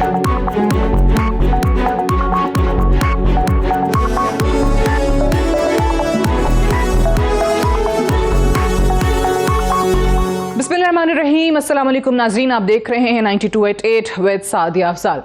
बिस्मिल्लाहिर्रहमानिर्रहीम। अस्सलाम वालेकुम नाज़रीन, आप देख रहे हैं 9288 विद सादिया अफजाल।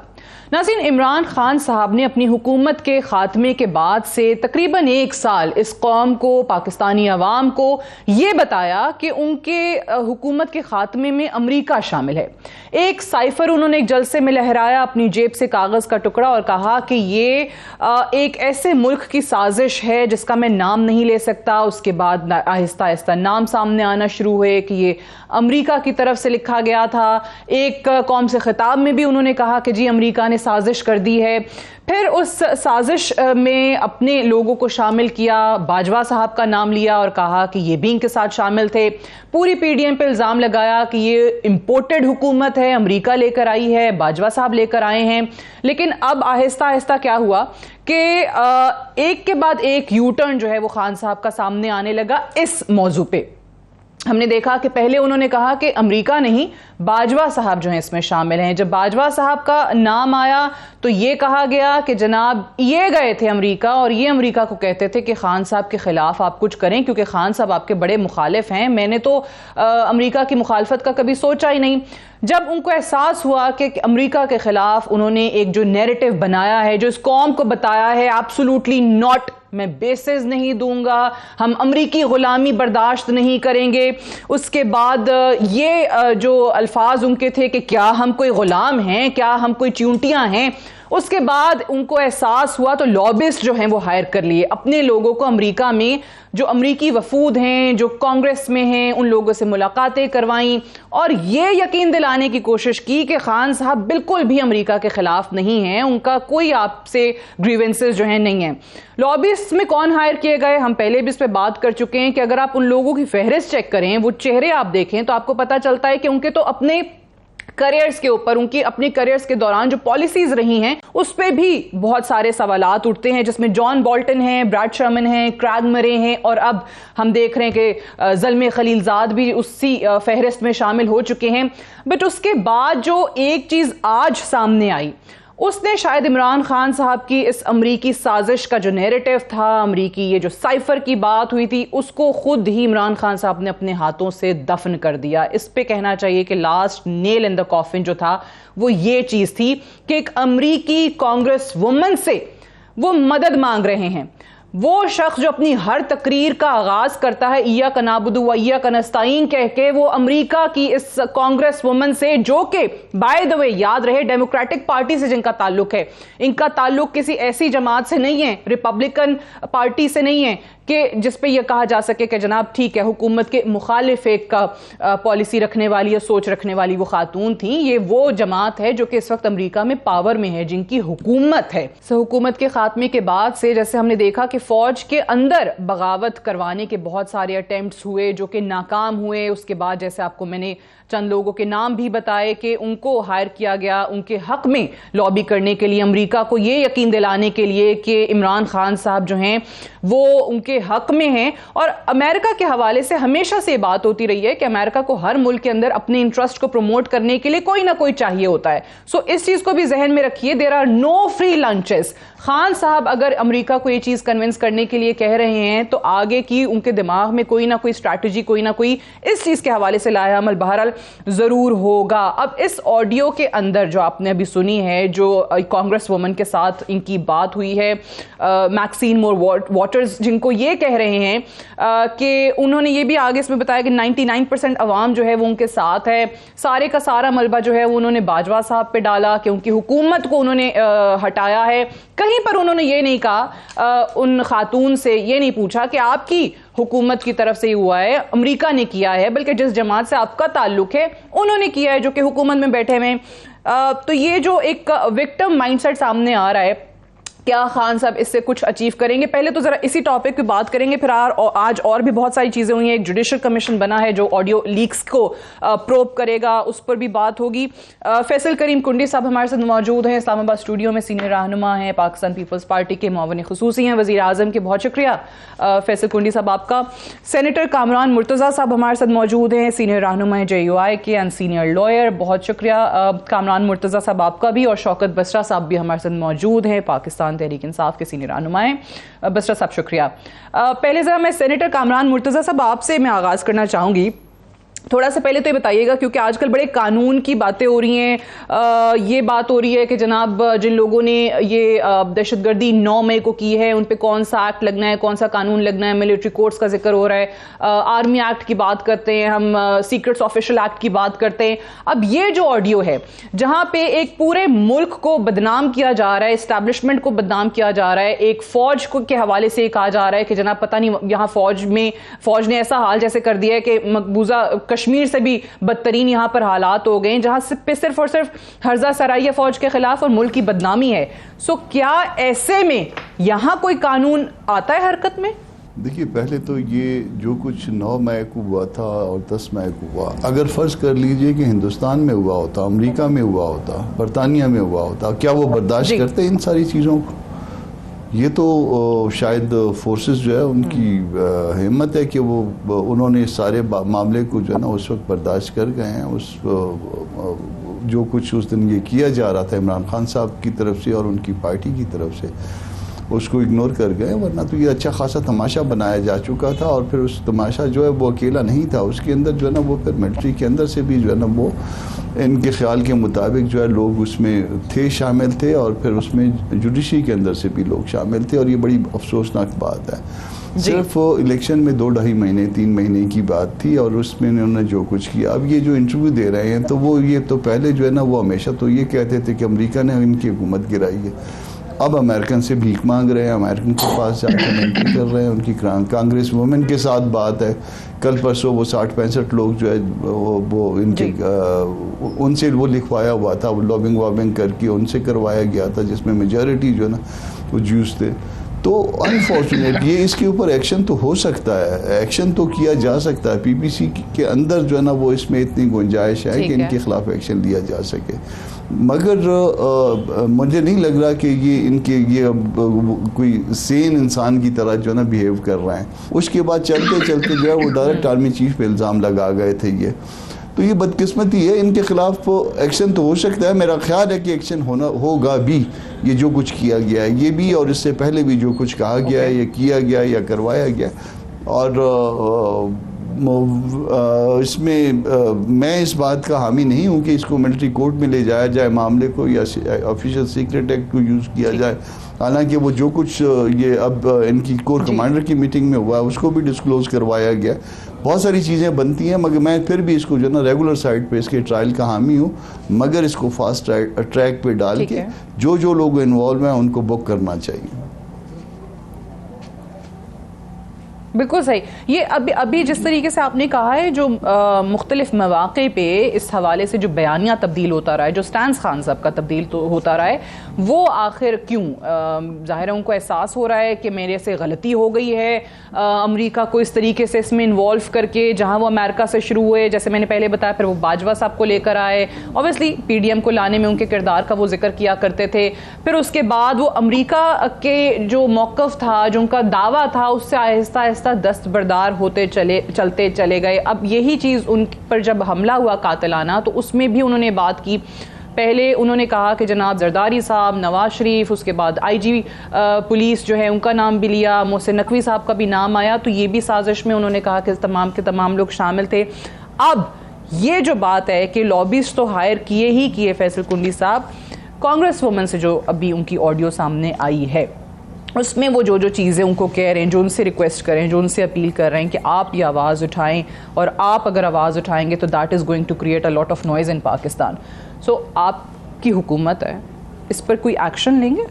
नाज़रीन, इमरान खान साहब ने अपनी हुकूमत के ख़ात्मे के बाद से तकरीबन एक साल इस कौम को, पाकिस्तानी अवाम को ये बताया कि उनके हुकूमत के ख़ात्मे में अमरीका शामिल है। एक साइफर उन्होंने एक जलसे में लहराया अपनी जेब से कागज़ का टुकड़ा और कहा कि ये एक ऐसे मुल्क की साजिश है जिसका मैं नाम नहीं ले सकता। उसके बाद आहिस्ता आहिस्ता नाम सामने आना शुरू हुए कि ये अमरीका की तरफ से लिखा गया था। एक कौम से खिताब में भी उन्होंने कहा कि जी अमरीका ने साजिश कर दी है। फिर उस साजिश में अपने लोगों को शामिल किया, बाजवा साहब का नाम लिया और कहा कि ये भी इनके साथ शामिल थे। पूरी पीडीएम पे इल्ज़ाम लगाया कि ये इंपोर्टेड हुकूमत है, अमरीका लेकर आई है, बाजवा साहब लेकर आए हैं। लेकिन अब आहिस्ता आहिस्ता क्या हुआ कि एक के बाद एक यू टर्न जो है वो खान साहब का सामने आने लगा इस मौजू पे। हमने देखा कि पहले उन्होंने कहा कि अमेरिका नहीं, बाजवा साहब जो हैं इसमें शामिल हैं। जब बाजवा साहब का नाम आया तो ये कहा गया कि जनाब ये गए थे अमेरिका और ये अमेरिका को कहते थे कि खान साहब के खिलाफ आप कुछ करें क्योंकि खान साहब आपके बड़े मुखालिफ हैं। मैंने तो अमेरिका की मुखालफत का कभी सोचा ही नहीं। जब उनको एहसास हुआ कि अमेरिका के खिलाफ उन्होंने एक जो नैरेटिव बनाया है, जो इस कौम को बताया है एब्सोल्युटली नॉट, मैं बेसिस नहीं दूंगा, हम अमरीकी गुलामी बर्दाश्त नहीं करेंगे। उसके बाद ये जो अल्फाज उनके थे कि क्या हम कोई गुलाम हैं, क्या हम कोई च्यूंटियां हैं। उसके बाद उनको एहसास हुआ तो लॉबिस्ट जो हैं वो हायर कर लिए अपने लोगों को। अमेरिका में जो अमरीकी वफूद हैं, जो कांग्रेस में हैं, उन लोगों से मुलाकातें करवाईं और ये यकीन दिलाने की कोशिश की कि खान साहब बिल्कुल भी अमेरिका के खिलाफ नहीं हैं, उनका कोई आपसे ग्रीवेंसेस जो हैं नहीं हैं। लॉबिस्ट में कौन हायर किए गए, हम पहले भी इस पर बात कर चुके हैं कि अगर आप उन लोगों की फहरिस्त चेक करें, वो चेहरे आप देखें तो आपको पता चलता है कि उनके तो अपने करियर्स के ऊपर, उनकी अपनी करियर्स के दौरान जो पॉलिसीज रही हैं उस पे भी बहुत सारे सवालात उठते हैं, जिसमें जॉन बोल्टन हैं, ब्रैड शर्मन हैं, क्रैग मरे हैं और अब हम देख रहे हैं कि ज़ल्मे खलीलजाद भी उसी फहरिस्त में शामिल हो चुके हैं। बट उसके बाद जो एक चीज़ आज सामने आई, उसने शायद इमरान खान साहब की इस अमरीकी साजिश का जो नैरेटिव था, अमरीकी ये जो साइफर की बात हुई थी, उसको खुद ही इमरान खान साहब ने अपने हाथों से दफन कर दिया। इस पे कहना चाहिए कि last nail in the coffin जो था वो ये चीज थी कि एक अमरीकी कांग्रेस वुमन से वो मदद मांग रहे हैं। वो शख्स जो अपनी हर तकरीर का आगाज करता है इया का नाबुदु व इया का नस्ताइन कह के, वो अमेरिका की इस कांग्रेस वुमन से, जो कि बाय द वे याद रहे डेमोक्रेटिक पार्टी से जिनका ताल्लुक है, इनका ताल्लुक किसी ऐसी जमात से नहीं है, रिपब्लिकन पार्टी से नहीं है कि जिसपे यह कहा जा सके कि जनाब ठीक है हुकूमत के मुखालिफ एक का पॉलिसी रखने वाली या सोच रखने वाली वो खातून थी। ये वो जमात है जो कि इस वक्त अमेरिका में पावर में है, जिनकी हुकूमत है। हुकूमत के खात्मे के बाद से जैसे हमने देखा कि फौज के अंदर बगावत करवाने के बहुत सारे अटेम्प्ट्स हुए जो कि नाकाम हुए। उसके बाद जैसे आपको मैंने चंद लोगों के नाम भी बताए कि उनको हायर किया गया उनके हक में लॉबी करने के लिए, अमेरिका को ये यकीन दिलाने के लिए कि इमरान खान साहब जो हैं वो उनके हक में हैं। और अमेरिका के हवाले से हमेशा से बात होती रही है कि अमेरिका को हर मुल्क के अंदर अपने इंटरेस्ट को प्रमोट करने के लिए कोई ना कोई चाहिए होता है। सो इस चीज को भी जहन में रखिए, there are no free lunches. Khan साहब अगर अमेरिका को ये चीज कन्विंस करने के लिए कह रहे हैं तो आगे की उनके दिमाग में कोई ना कोई स्ट्रैटेजी, कोई ना कोई इस चीज के हवाले से लाया अमल बहरहाल जरूर होगा। अब इस ऑडियो के अंदर जो आपने अभी सुनी है, जो कांग्रेस वुमन के साथ इनकी बात हुई है, मैक्सीन मोर वाटर्स, जिनको ये कह रहे हैं कि उन्होंने ये भी आगे इसमें बताया कि 99% अवाम जो है वो उनके साथ है। सारे का सारा मलबा जो है वो उन्होंने बाजवा साहब पे डाला कि उनकी हुकूमत को उन्होंने हटाया है। कहीं पर उन्होंने ये नहीं कहा, उन खातून से ये नहीं पूछा कि आपकी हुकूमत की तरफ से ही हुआ है, अमेरिका ने किया है, बल्कि जिस जमात से आपका ताल्लुक है उन्होंने किया है, जो कि हुकूमत में बैठे हुए हैं। तो ये जो एक विक्टिम माइंडसेट सामने आ रहा है क्या खान साहब इससे कुछ अचीव करेंगे? पहले तो जरा इसी टॉपिक पे बात करेंगे, फिर आज और भी बहुत सारी चीजें हुई हैं। एक जुडिशल कमीशन बना है जो ऑडियो लीक्स को प्रोब करेगा, उस पर भी बात होगी। फैसल करीम कुंडी साहब हमारे साथ मौजूद हैं इस्लामाबाद स्टूडियो में, सीनियर रहनुमा हैं, पाकिस्तान पीपल्स पार्टी के मुआविन खुसूसी हैं वज़ीर आज़म के। बहुत शुक्रिया फैसल कुंडी साहब आपका। सेनेटर कामरान मुर्तज़ा साहब हमारे साथ मौजूद हैं, सीनियर रहनुमा हैं JUI के एंड सीनियर लॉयर। बहुत शुक्रिया कामरान मुर्तज़ा साहब आपका भी। और शौकत बसरा साहब भी हमारे साथ मौजूद हैं, पाकिस्तान तहरीक इंसाफ के सीनियर रहनुमाएं। बसरा साहब शुक्रिया। पहले जरा मैं सेनेटर कामरान मुर्तज़ा साहब आपसे मैं आगाज़ करना चाहूँगी। थोड़ा सा पहले तो ये बताइएगा, क्योंकि आजकल बड़े कानून की बातें हो रही हैं, ये बात हो रही है कि जनाब जिन लोगों ने ये दहशतगर्दी 9 मई को की है उन पे कौन सा एक्ट लगना है, कौन सा कानून लगना है। मिलिट्री कोर्ट्स का जिक्र हो रहा है, आर्मी एक्ट की बात करते हैं हम, सीक्रेट्स ऑफिशियल एक्ट की बात करते हैं। अब ये जो ऑडियो है जहां पे एक पूरे मुल्क को बदनाम किया जा रहा है, इस्टेब्लिशमेंट को बदनाम किया जा रहा है, एक फौज को के हवाले से कहा जा रहा है कि जनाब पता नहीं यहाँ फौज ने ऐसा हाल जैसे कर दिया है कि मकबूजा कश्मीर से भी बदतरीन यहां पर हालात हो गए, जहां सिर्फ और सिर्फ हर्जा सराइया फौज के खिलाफ और मुल्क की बदनामी है। सो क्या ऐसे में यहां कोई कानून आता है हरकत में? देखिए, पहले तो ये जो कुछ 9 मई को हुआ था और 10 मई को हुआ, अगर फर्ज कर लीजिए कि हिंदुस्तान में हुआ होता, अमेरिका में हुआ होता, बरतानिया में हुआ होता, क्या वो बर्दाश्त करते इन सारी चीज़ों को? ये तो शायद फोर्सेस जो है उनकी हिम्मत है कि वो उन्होंने इस सारे मामले को जो है ना उस वक्त बर्दाश्त कर गए हैं। उस जो कुछ उस दिन ये किया जा रहा था इमरान खान साहब की तरफ से और उनकी पार्टी की तरफ से, उसको इग्नोर कर गए। वरना तो ये अच्छा खासा तमाशा बनाया जा चुका था। और फिर उस तमाशा जो है वो अकेला नहीं था, उसके अंदर जो है ना वो फिर मिलिट्री के अंदर से भी जो है ना वो इनके ख्याल के मुताबिक जो है लोग उसमें थे, शामिल थे, और फिर उसमें जुडिशरी के अंदर से भी लोग शामिल थे। और ये बड़ी अफसोसनाक बात है। सिर्फ इलेक्शन में 2-2.5 महीने 3 महीने की बात थी और उसमें उन्होंने जो कुछ किया। अब ये जो इंटरव्यू दे रहे हैं तो वो ये तो पहले जो है ना वो हमेशा तो ये कहते थे कि अमेरिका ने इनकी हुकूमत गिराई है। अब अमेरिकन से भीख मांग रहे हैं, अमेरिकन के पास जाकर एंट्री कर रहे हैं। उनकी कांग्रेस वुमेन के साथ बात है, कल परसों वो 60-65 लोग जो है वो इनके उनसे वो लिखवाया हुआ था, वो लॉबिंग वॉबिंग करके उनसे करवाया गया था, जिसमें मेजॉरिटी जो है ना वो ज्यूस थे। तो अनफॉर्चुनेट ये इसके ऊपर एक्शन तो हो सकता है, एक्शन तो किया जा सकता है। PPC के अंदर जो है ना वो इसमें इतनी गुंजाइश है कि इनके खिलाफ एक्शन लिया जा सके। मगर मुझे नहीं लग रहा कि ये अब कोई सेन इंसान की तरह जो है ना बिहेव कर रहे हैं। उसके बाद चलते चलते जो है वो डायरेक्ट आर्मी चीफ पे इल्ज़ाम लगा गए थे ये। तो ये बदकिस्मती है, इनके खिलाफ एक्शन तो हो सकता है। मेरा ख्याल है कि एक्शन होगा भी। ये जो कुछ किया गया है ये भी, और इससे पहले भी जो कुछ कहा गया है, ये किया गया या करवाया गया। और इसमें मैं इस बात का हामी नहीं हूँ कि इसको मिलिट्री कोर्ट में ले जाया जाए मामले को, या ऑफिशियल सीक्रेट एक्ट को यूज़ किया जाए। हालांकि वो जो कुछ ये अब इनकी कोर कमांडर की मीटिंग में हुआ है उसको भी डिस्क्लोज करवाया गया। बहुत सारी चीज़ें बनती हैं, मगर मैं फिर भी इसको जो है ना रेगुलर साइड पे इसके ट्रायल का हामी हूँ। मगर इसको फास्ट ट्रैक पे डाल के जो लोग इन्वॉल्व हैं उनको बुक करना चाहिए। बिल्कुल सही। ये अभी जिस तरीके से आपने कहा है, जो मुख्तलिफ मौक़े पे इस हवाले से जो बयानिया तब्दील होता रहा है, जो स्टैंस खान साहब का तब्दील तो होता रहा है, वो आखिर क्यों? ज़ाहिर है उनको एहसास हो रहा है कि मेरे से गलती हो गई है। अमेरिका को इस तरीके से इसमें इन्वॉल्व करके, जहाँ वो अमेरिका से शुरू हुए, जैसे मैंने पहले बताया, फिर वो बाजवा साहब को लेकर आए, ऑब्वियसली PDM को लाने में उनके किरदार का वो जिक्र किया करते थे। फिर उसके बाद वो अमेरिका के जो मौक़िफ़ था, जो उनका दावा था, उससे आहिस्ता आहिस्ता दस्तबरदार होते चलते चले गए। अब यही चीज़ उन पर जब हमला हुआ कातिलाना, तो उसमें भी उन्होंने बात की। पहले उन्होंने कहा कि जनाब जरदारी साहब, नवाज शरीफ, उसके बाद IG पुलिस जो है उनका नाम भी लिया, मोहसिन नकवी साहब का भी नाम आया। तो ये भी साजिश में उन्होंने कहा कि तमाम के तमाम लोग शामिल थे। अब ये जो बात है कि लॉबिस्ट तो हायर किए ही किए फैसल कुंडी साहब, कांग्रेस वुमेन से जो अभी उनकी ऑडियो सामने आई है उसमें वो जो चीज़ें उनको कह रहे हैं, जो उनसे रिक्वेस्ट कर रहे हैं, जो उनसे अपील कर रहे हैं कि आप ये आवाज़ उठाएं, और आप अगर आवाज़ उठाएंगे तो that is going to create a lot of noise in Pakistan. So आपकी हुकूमत है, इस पर कोई एक्शन लेंगे?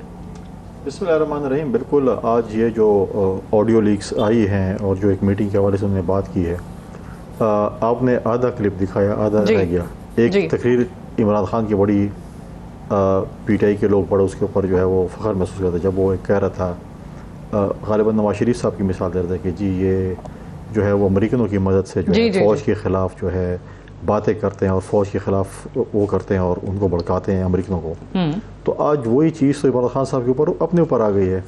बिस्मिल्लाहिर्रहमानिर्रहीम। बिल्कुल, आज ये जो ऑडियो लीक्स आई हैं और जो एक मीटिंग के हवाले से उन्होंने बात की है, आपने आधा क्लिप दिखाया, आधा रह गया। एक तकरीर इमरान खान की बड़ी PTI के लोग बड़े उसके ऊपर जो है वो फ़ख्र महसूस करते जब वो एक कह रहा था, ग़ालिबन नवाज शरीफ साहब की मिसाल दे रहे थे कि जी ये जो है वो अमेरिकनों की मदद से जो है फ़ौज के ख़िलाफ़ जो है बातें करते हैं और फ़ौज के ख़िलाफ़ वो करते हैं और उनको भड़काते हैं अमेरिकनों को। तो आज वही चीज़ तो इमरान खान साहब के ऊपर अपने ऊपर आ गई है।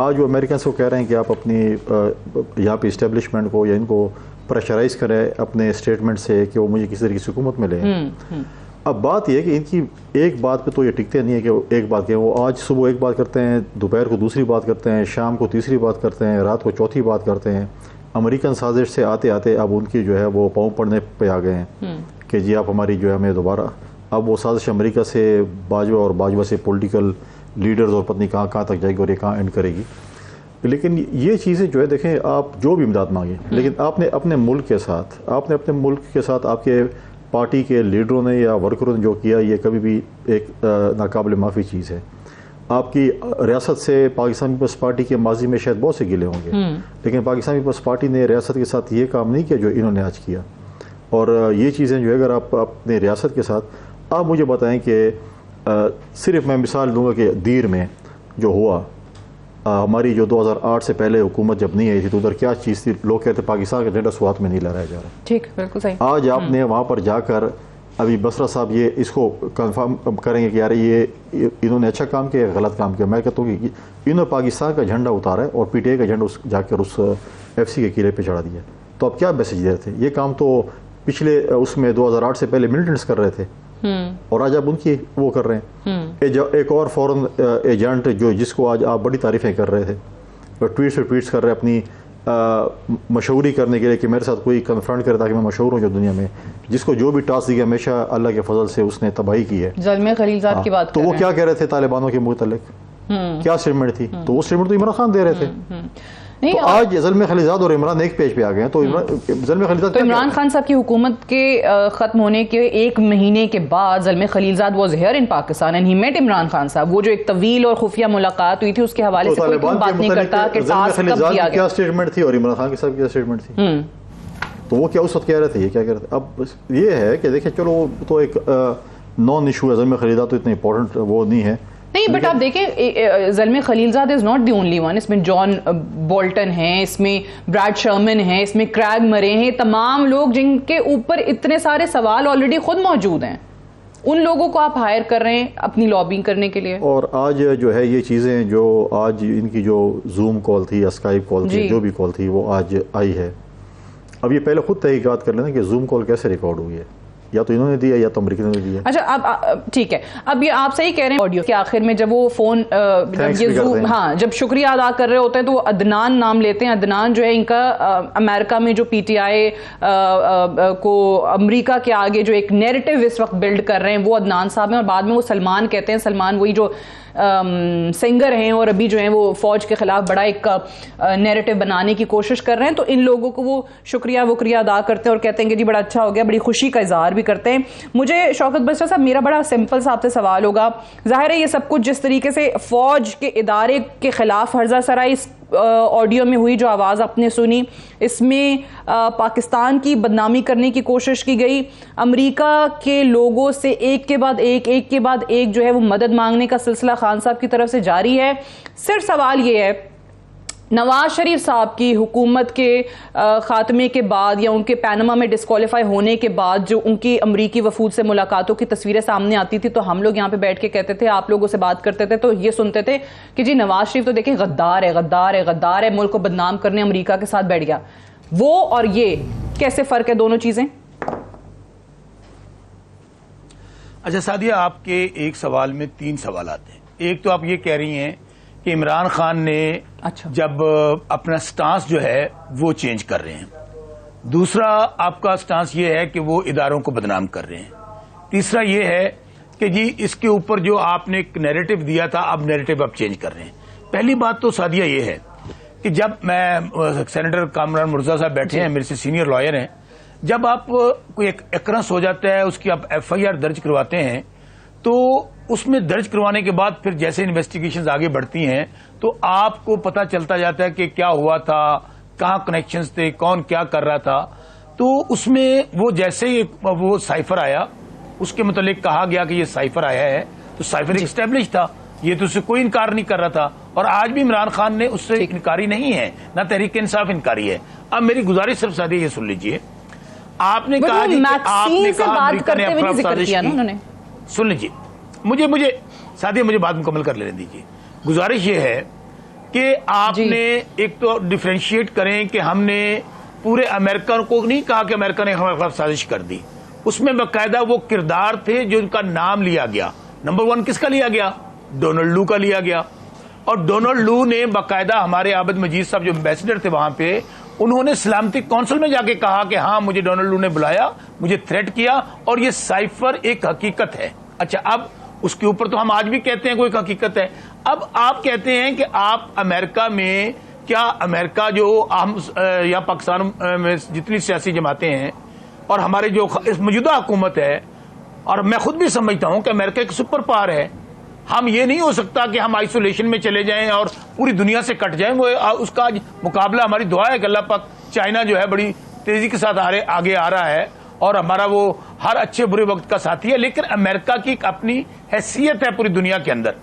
आज वो अमेरिकन को कह रहे हैं कि आप अपनी यहाँ पे इस्टेब्लिशमेंट को या इनको प्रेशराइज़ करें अपने स्टेटमेंट से कि वो मुझे किसी तरीके की हुकूमत में लें। अब बात यह है कि इनकी एक बात पे तो ये टिकते नहीं है कि वो एक बात कहें। वो आज सुबह एक बात करते हैं, दोपहर को दूसरी बात करते हैं, शाम को तीसरी बात करते हैं, रात को चौथी बात करते हैं। अमेरिकन साजिश से आते आते अब उनकी जो है वो पाँव पड़ने पे आ गए हैं कि जी आप हमारी जो है हमें दोबारा, अब वो साजिश अमेरिका से बाजवा और बाजवा से पॉलिटिकल लीडर्स और पत्नी कहाँ कहाँ तक जाएगी और ये कहाँ एंड करेगी। लेकिन ये चीज़ें जो है देखें, आप जो भी इमदाद मांगे, लेकिन आपने अपने मुल्क के साथ आपके पार्टी के लीडरों ने या वर्करों ने जो किया, ये कभी भी एक नाकाबिल माफ़ी चीज़ है। आपकी रियासत से पाकिस्तान पीपल्स पार्टी के माजी में शायद बहुत से गिले होंगे, लेकिन पाकिस्तान पीपल्स पार्टी ने रियासत के साथ ये काम नहीं किया जो इन्होंने आज किया। और ये चीज़ें जो है अगर आप अपने रियासत के साथ, आप मुझे बताएं कि सिर्फ मैं मिसाल दूंगा कि दीर में जो हुआ, हमारी जो 2008 से पहले हुकूमत जब नहीं आई थी तो उधर क्या चीज़ थी, लोग कहते पाकिस्तान का झंडा स्वात में नहीं लहराया जा रहा। ठीक, बिल्कुल सही। आज आपने वहाँ पर जाकर अभी बसरा साहब ये इसको कंफर्म करेंगे कि यार ये इन्होंने अच्छा काम किया, गलत काम किया। मैं कहता हूँ कि इन्होंने पाकिस्तान का झंडा उतारा है और PTI का झंडा जाकर उस FC के किले पे चढ़ा दिया। तो अब क्या मैसेज दे रहे थे? ये काम तो पिछले उसमें 2008 से पहले मिलिटेंट्स कर रहे थे और आज आप उनकी वो कर रहे हैं। एक और फॉरेन एजेंट जो जिसको आज आप बड़ी तारीफें कर रहे थे, ट्वीट्स पे ट्वीट्स कर रहे हैं अपनी मशहूरी करने के लिए कि मेरे साथ कोई कन्फ्रंट करे ताकि मैं मशहूर हूँ जो दुनिया में, जिसको जो भी टास्क दिया हमेशा अल्लाह के फजल से उसने तबाही की है। ज़ल्मे खलीलज़ाद की बात तो वो क्या कह रहे थे तालिबानों के मुतल्लिक, क्या स्टेटमेंट थी? तो वो स्टेटमेंट तो इमरान खान दे रहे थे। तो आज ज़ल्मे खलीलज़ाद और इमरान एक पेज पे आ गए हैं। तो ज़ल्मे खलीलज़ाद तो इमरान खान साहब की हुकूमत के ख़त्म होने के 1 महीने के बाद Zalmay Khalilzad was here in Pakistan and he met Imran Khan sahab. वो जो एक तवील और खुफिया मुलाकात हुई थी उसके हवाले से कोई बात नहीं करता कि टास्क कब दिया गया, क्या स्टेटमेंट थी और इमरान खान के साहब क्या स्टेटमेंट थी। तो वो क्या उस वक्त कह रहे थे, ये क्या कह रहे थे। अब ये है कि देखिए चलो तो एक नॉन इशू है, ज़ल्मे खलीलज़ाद तो इतना इंपॉर्टेंट वो नहीं है। नहीं, बट आप देखें Zalmay Khalilzad is not the only one. इसमें जॉन बोल्टन हैं, इसमें ब्रैड शर्मन हैं, इसमें क्रैग मरे हैं, तमाम लोग जिनके ऊपर इतने सारे सवाल ऑलरेडी खुद मौजूद हैं। उन लोगों को आप हायर कर रहे हैं अपनी लॉबिंग करने के लिए। और आज जो है ये चीज़ें जो आज इनकी जो जूम कॉल थी या स्काइप कॉल थी, जो भी कॉल थी वो आज आई है। अब ये पहले खुद तहकीकात कर लेना कि जूम कॉल कैसे रिकॉर्ड हुई है, या तो इन्होंने दिया या तो अमेरिका ने दिया। अच्छा, अब ठीक है, अब ये आप सही कह रहे हैं ऑडियो के आखिर में जब वो फोन जब शुक्रिया अदा कर रहे होते हैं तो वो अदनान नाम लेते हैं। अदनान जो है इनका अमेरिका में जो PTI को अमेरिका के आगे जो एक नैरेटिव इस वक्त बिल्ड कर रहे हैं वो अदनान साहब हैं, और बाद में वो सलमान कहते हैं। सलमान वही जो सिंगर हैं और अभी जो है वो फौज के खिलाफ बड़ा एक नैरेटिव बनाने की कोशिश कर रहे हैं। तो इन लोगों को वो शुक्रिया अदा करते हैं और कहते हैं कि जी बड़ा अच्छा हो गया, बड़ी खुशी का इजहार भी करते हैं। मुझे शौकत बसरा साहब, मेरा बड़ा सिंपल सा आपसे सवाल होगा, जाहिर है ये सब कुछ जिस तरीके से फौज के इदारे के खिलाफ हर्जा सराई ऑडियो में हुई, जो आवाज़ आपने सुनी, इसमें पाकिस्तान की बदनामी करने की कोशिश की गई। अमेरिका के लोगों से एक के बाद एक जो है वो मदद मांगने का सिलसिला खान साहब की तरफ से जारी है। सिर्फ सवाल ये है, नवाज शरीफ साहब की हुकूमत के खात्मे के बाद या उनके पैनमा में डिस्क्वालीफाई होने के बाद जो उनकी अमरीकी वफूद से मुलाकातों की तस्वीरें सामने आती थी, तो हम लोग यहाँ पे बैठ के कहते थे, आप लोगों से बात करते थे तो ये सुनते थे कि जी नवाज शरीफ तो देखिए गद्दार है, मुल्क को बदनाम करने अमरीका के साथ बैठ गया। वो और ये कैसे फर्क है दोनों चीजें? अच्छा सादिया, आपके एक सवाल में 3 सवाल आते हैं। एक तो आप ये कह रही हैं कि इमरान खान ने जब अपना स्टांस जो है वो चेंज कर रहे हैं। दूसरा आपका स्टांस ये है कि वो इदारों को बदनाम कर रहे हैं। तीसरा ये है कि जी इसके ऊपर जो आपने एक नैरेटिव दिया था, अब नैरेटिव आप चेंज कर रहे हैं। पहली बात तो सादिया ये है कि जब मैं सेनेटर कामरान मुर्तज़ा साहब बैठे हैं, मेरे से सीनियर लॉयर हैं, जब आप कोई एक अक्रस हो जाता है, उसकी आप FIR दर्ज करवाते हैं, तो उसमें दर्ज करवाने के बाद फिर जैसे इन्वेस्टिगेशंस आगे बढ़ती हैं तो आपको पता चलता जाता है कि क्या हुआ था, कहाँ कनेक्शंस थे, कौन क्या कर रहा था। तो उसमें वो जैसे ही वो साइफर आया, उसके मुतालिक कहा गया कि ये साइफर आया है, तो साइफर एस्टेब्लिश था, ये तो उससे कोई इनकार नहीं कर रहा था, और आज भी इमरान खान ने उससे इनकारी नहीं है, ना तहरीक इंसाफ इनकारी है। अब मेरी गुजारिश सिर्फ सादी ये सुन लीजिए, आपने कहा कि आपने कहा अमेरिका ने अपना साजिश की, सुन लीजिए मुझे सादिया मुझे बात मुकम्मल कर लेने दीजिए। गुजारिश ये है कि आपने एक तो डिफरेंशिएट करें कि हमने पूरे अमेरिका को नहीं कहा कि अमेरिका ने हमारे खिलाफ साजिश कर दी, उसमें बाकायदा वो किरदार थे जो उनका नाम लिया गया। नंबर 1 किसका लिया गया? डोनाल्ड लू का लिया गया, और डोनाल्ड लू ने बाकायदा हमारे आबिद मजीद साहब जो एम्बेसडर थे वहां पे, उन्होंने सलामती कौंसिल में जाके कहा कि हाँ मुझे डोनाल्ड लू ने बुलाया, मुझे थ्रेट किया, और ये साइफर एक हकीकत है। अच्छा, अब उसके ऊपर तो हम आज भी कहते हैं कोई हकीकत है। अब आप कहते हैं कि आप अमेरिका में, क्या अमेरिका जो हम या पाकिस्तान में जितनी सियासी जमातें हैं और हमारे जो इस मौजूदा हुकूमत है, और मैं खुद भी समझता हूं कि अमेरिका एक सुपर पावर है, हम ये नहीं हो सकता कि हम आइसोलेशन में चले जाएं और पूरी दुनिया से कट जाएं। वो उसका मुकाबला, हमारी दुआ है कि अल्लाह पाक, चाइना जो है बड़ी तेजी के साथ आगे आ रहा है और हमारा वो हर अच्छे बुरे वक्त का साथी है, लेकिन अमेरिका की एक अपनी हैसियत है पूरी दुनिया के अंदर।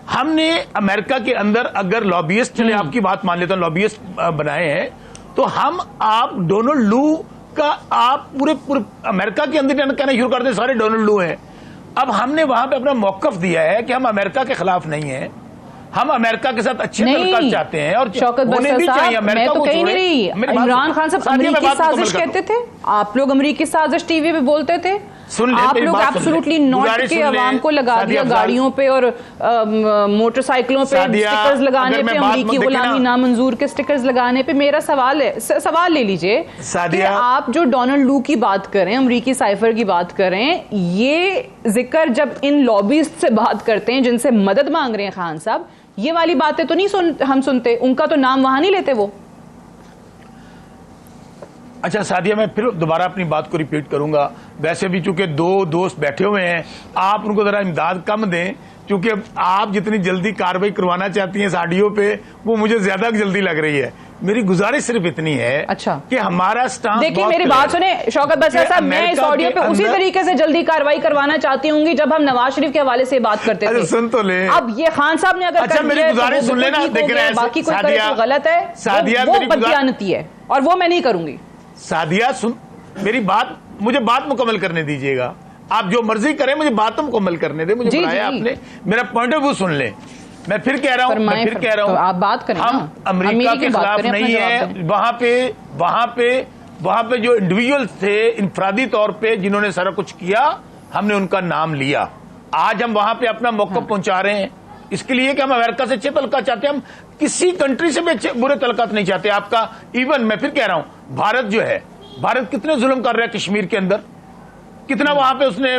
हमने अमेरिका के अंदर अगर लॉबियस्ट, चले आपकी बात मान लेता हूं, लॉबियस्ट बनाए हैं, तो आप डोनाल्ड लू का आप पूरे अमेरिका के अंदर कहना शुरू कर दें सारे डोनाल्ड लू हैं। अब हमने वहां पे अपना मौकफ दिया है कि हम अमेरिका के खिलाफ नहीं हैं, हम अमेरिका के साथ अच्छे तल्लुकात चाहते हैं, और होने भी चाहिए। अमेरिका को कहीं नहीं रही, इमरान खान साहब अमेरिकी साजिश कहते थे, आप लोग अमेरिकी साजिश टीवी पे बोलते थे, आप लोग एब्सोल्युटली नॉट के अवाम को लगा दिया गाड़ियों पे और मोटरसाइकिलों पे स्टिकर्स लगाने पे, अमेरिकी गुलामी नामंजूर के स्टिकर्स लगाने पे। मेरा सवाल है, सवाल ले लीजिए कि आप जो डोनाल्ड लू की बात करें, अमेरिकी साइफर की बात करें, ये जिक्र जब इन लॉबीस्ट से बात करते हैं जिनसे मदद मांग रहे हैं खान साहब, ये वाली बातें तो नहीं हम सुनते, उनका तो नाम वहां नहीं लेते वो। अच्छा सादिया, मैं फिर दोबारा अपनी बात को रिपीट करूंगा। वैसे भी चूंकि 2 दोस्त बैठे हुए हैं, आप उनको जरा इमदाद कम दें, क्योंकि आप जितनी जल्दी कार्रवाई करवाना चाहती हैं इस ऑडियो पे, वो मुझे ज्यादा जल्दी लग रही है। मेरी गुजारिश सिर्फ इतनी है कि हमारा स्टांस, देखिए मेरी बात सुने शौकत बशर साहब, मैं इस ऑडियो पे उसी तरीके से जल्दी कार्रवाई करवाना चाहती हूँ जब हम नवाज शरीफ के हवाले से बात करते थे। सुन तो ले, अब ये खान साहब ने अगर अच्छा मेरी गुजारिश सुन लेना, बाकी कोई करे तो गलत है, वो बददियानती है और वो मैं नहीं करूंगी। सादिया सुन मेरी बात, मुझे बात मुकम्मल करने दीजिएगा। आप जो मर्जी करें, मुझे बात तो मुकम्मल करने दे। मुझे बुलाया आपने, मेरा पॉइंट ऑफ व्यू सुन ले। मैं फिर कह रहा हूं, आप बात करें, हम अमेरिका के खिलाफ नहीं है। वहां पे जो इंडिविजुअल थे इंफरादी तौर पे जिन्होंने सारा कुछ किया, हमने उनका नाम लिया। आज हम वहां पे अपना मौक़िफ़ पहुंचा रहे हैं इसके लिए कि हम अमेरिका से अच्छे तल्लुकात चाहते हैं, हम किसी कंट्री से भी अच्छे बुरे तल्लुकात नहीं चाहते। आपका इवन मैं फिर कह रहा हूं, भारत जो है, भारत कितने जुल्म कर रहा है कश्मीर के अंदर, कितना वहां पे उसने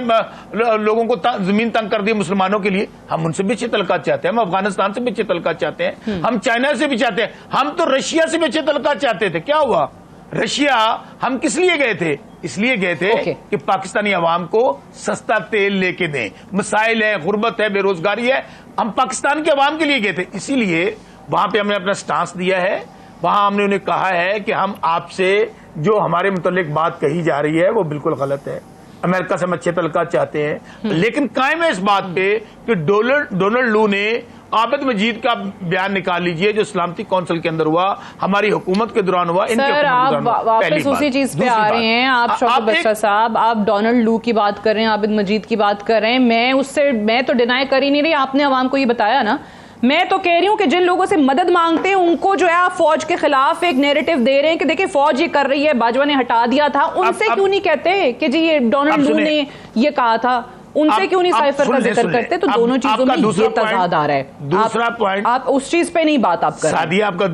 लोगों को जमीन तंग कर दी मुसलमानों के लिए। हम उनसे भी अच्छे तल्लुकात चाहते हैं, हम अफगानिस्तान से भी अच्छे तल्लुकात चाहते हैं, हम चाइना से भी चाहते हैं, हम तो रशिया से भी अच्छे तल्लुकात चाहते थे। क्या हुआ? रशिया हम किस लिए गए थे? इसलिए गए थे कि पाकिस्तानी अवाम को सस्ता तेल लेके दें। मसाइल है, गुर्बत है, बेरोजगारी है, हम पाकिस्तान के अवाम के लिए गए थे। इसीलिए वहां पे हमने अपना स्टांस दिया है। वहां हमने उन्हें कहा है कि हम आपसे जो हमारे मुतल्लिक बात कही जा रही है वो बिल्कुल गलत है, अमेरिका से हम अच्छे तल्लुकात चाहते हैं, लेकिन कायम है इस बात पे कि डोनाल्ड लू ने आबिद मजीद का बयान निकाल लीजिए जो सलामती कौंसिल के अंदर हुआ, हमारी हुकूमत के दौरान हुआ। सर आप वापस उसी चीज पे आ रहे हैं। आप शौकत बशर साहब, आप डोनाल्ड लू की बात कर रहे हैं, आबिद मजीद की बात कर रहे हैं। मैं तो डिनाई कर ही नहीं रही, आपने अवाम को ये बताया ना। मैं तो कह रही हूं कि जिन लोगों से मदद मांगते हैं उनको जो है आप फौज के खिलाफ एक नैरेटिव दे रहे हैं कि देखिए फौज ये कर रही है, बाजवा ने हटा दिया था। उनसे क्यों नहीं कहते कि जी ये डोनाल्ड लू ने ये कहा था? उनसे क्यों नहीं साइफर का जिक्र करते? तो दोनों चीजों में ये तजाद आ रहा है। दूसरा पॉइंट, आप उस चीज पे नहीं बात आप कर रहे। सादिया, आपका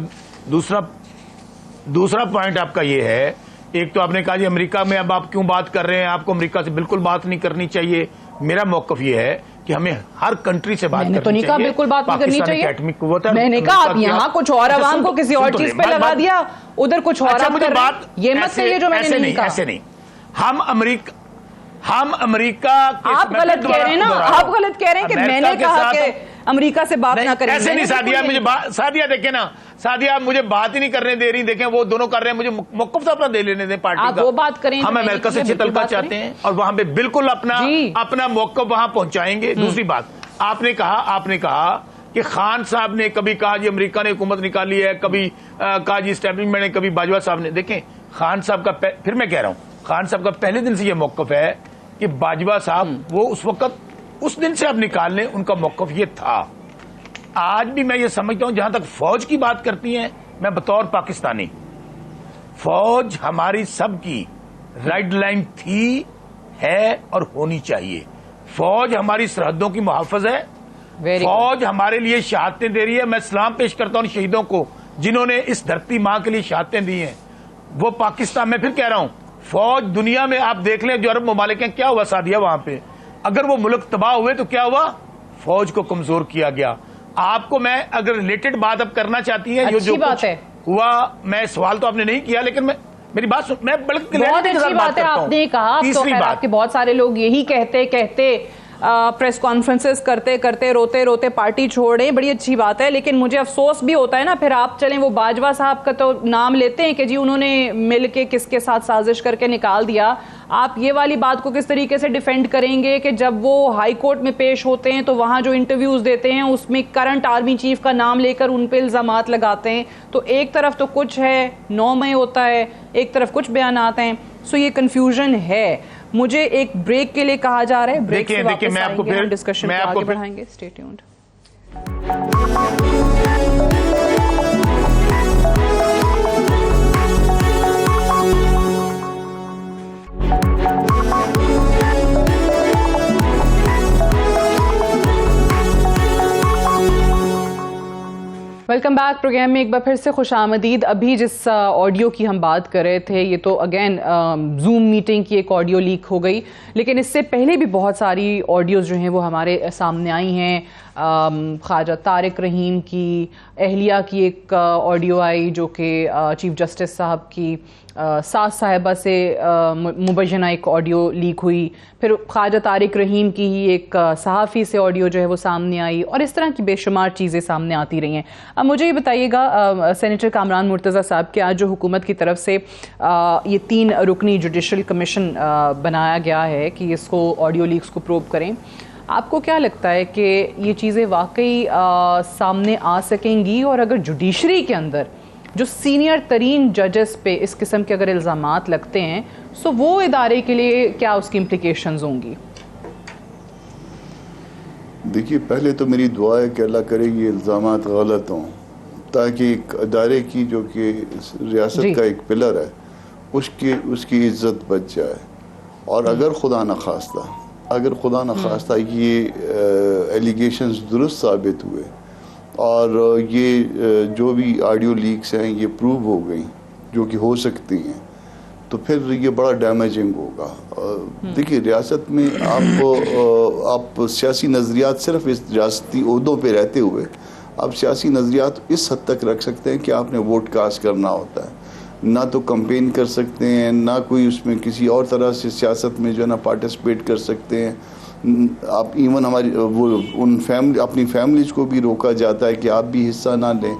दूसरा पॉइंट आपका ये है, एक तो आपने कहा जी अमेरिका में अब आप क्यों बात कर रहे हैं, आपको अमेरिका से बिल्कुल बात नहीं करनी चाहिए। मेरा मौकफ ये है कि हमें हर कंट्री से बात करनी चाहिए। तो नहीं कहा बिल्कुल बात नहीं करनी चाहिए, मैंने कहा आप यहाँ कुछ और अवाम को किसी और चीज पे लगा दिया, उधर कुछ और आप कर रहे हैं। ये मत कहिए जो मैंने नहीं कहा। ऐसे नहीं, हम अमेरिका आप गलत कह रहे हैं ना, आप गलत कह रहे हैं कि मैंने कहा कि अमेरिका से बात ना करें। ऐसे नहीं सादिया, मुझे सादिया देखे ना, सादिया मुझे बात ही नहीं करने दे रही। देखें वो दोनों कर रहे हैं, मुझे मौक़िफ़ अपना दे लेने दें पार्टी का। वो बात करें, हम अमेरिका से अच्छे तल्लुकात चाहते हैं और वहां पे बिल्कुल अपना मौक़िफ़ वहां पहुंचाएंगे। दूसरी बात, आपने कहा कि खान साहब ने कभी कहा जी अमेरिका ने हुकूमत निकाली है, कभी कहा जी एस्टेब्लिशमेंट ने, कभी बाजवा साहब ने। देखें खान साहब का फिर मैं कह रहा हूं, खान साहब का पहले दिन से यह मौकफ है कि बाजवा साहब वो उस वक्त, उस दिन से अब निकालने, उनका मौकफ ये था। आज भी मैं ये समझता हूं, जहां तक फौज की बात करती हैं, मैं बतौर पाकिस्तानी, फौज हमारी सबकी राइट लाइन थी, है और होनी चाहिए। फौज हमारी सरहदों की मुहाफिज है, फौज हमारे लिए शहादतें दे रही है। मैं सलाम पेश करता हूं शहीदों को जिन्होंने इस धरती मां के लिए शहादतें दी हैं। वो पाकिस्तान में, फिर कह रहा हूं, फौज दुनिया में आप देख लें, जो अरब ममालिक हैं, क्या हुआ सादिया वहां पे, अगर वो मुल्क तबाह हुए तो क्या हुआ, फौज को कमजोर किया गया। आपको मैं अगर रिलेटेड बात अब करना चाहती है, जो बात है हुआ, मैं सवाल तो आपने नहीं किया, लेकिन मेरी बात सुन, मैं बल्कि बहुत अच्छी बात है आपने कहा। तीसरी बात कि बहुत सारे लोग यही कहते प्रेस कॉन्फ्रेंसेस करते करते रोते रोते पार्टी छोड़े, बड़ी अच्छी बात है, लेकिन मुझे अफसोस भी होता है ना, फिर आप चलें वो बाजवा साहब का तो नाम लेते हैं कि जी उन्होंने मिलके किसके साथ साजिश करके निकाल दिया। आप ये वाली बात को किस तरीके से डिफेंड करेंगे कि जब वो हाई कोर्ट में पेश होते हैं तो वहां जो इंटरव्यूज देते हैं उसमें करंट आर्मी चीफ का नाम लेकर उन पे इल्जामात लगाते हैं, तो एक तरफ तो कुछ है 9 मई होता है, एक तरफ कुछ बयान आते हैं, सो ये कंफ्यूजन है। मुझे एक ब्रेक के लिए कहा जा रहा है, ब्रेक से वापस मैं आपको आएंगे, हम डिस्कशन को आगे बढ़ाएंगे। Stay tuned. Welcome back. Programme में एक बार फिर से खुशामदीद। अभी जिस ऑडियो की हम बात कर रहे थे, ये तो अगेन जूम मीटिंग की एक ऑडियो लीक हो गई, लेकिन इससे पहले भी बहुत सारी ऑडियोज़ जो हैं वो हमारे सामने आई हैं। ख्वाजा तारिक रहीम की अहलिया की एक ऑडियो आई जो कि चीफ जस्टिस साहब की सास साहिबा से मुबैना एक ऑडियो लीक हुई, फिर ख्वाजा तारिक रहीम की ही एक सहाफ़ी से ऑडियो जो है वो सामने आई, और इस तरह की बेशुमार चीज़ें सामने आती रही हैं। अब मुझे ये बताइएगा, सेनेटर कामरान मुर्तज़ा साहब के आज जो हुकूमत की तरफ से ये 3 रुकनी जुडिशल कमीशन बनाया गया है कि इसको ऑडियो लीक्स को प्रोब करें, आपको क्या लगता है कि ये चीज़ें वाकई सामने आ सकेंगी? और अगर जुडिशरी के अंदर जो सीनियर तरीन जजेस पे इस किस्म के अगर इल्ज़ामात लगते हैं, सो वो इदारे के लिए क्या उसकी इम्प्लिकेशंस होंगी? देखिए, पहले तो मेरी दुआ है कि अल्लाह करे ये इल्ज़ामात गलत हों, ताकि एक अदारे की जो कि रियासत का एक पिलर है उसकी इज्जत बच जाए। और अगर खुदा न खास्ता ये एलिगेशंस दुरुस्त साबित हुए और ये जो भी ऑडियो लीक्स हैं ये प्रूव हो गई, जो कि हो सकती हैं, तो फिर ये बड़ा डैमेजिंग होगा। देखिए, रियासत में आप सियासी नज़रियात सिर्फ इस रियासती ओहदों पे रहते हुए आप सियासी नज़रियात इस हद तक रख सकते हैं कि आपने वोट कास्ट करना होता है, ना तो कैंपेन कर सकते हैं, ना कोई उसमें किसी और तरह से सियासत में जो है ना पार्टिसिपेट कर सकते हैं। आप इवन हमारी अपनी फैमिलीज को भी रोका जाता है कि आप भी हिस्सा ना लें।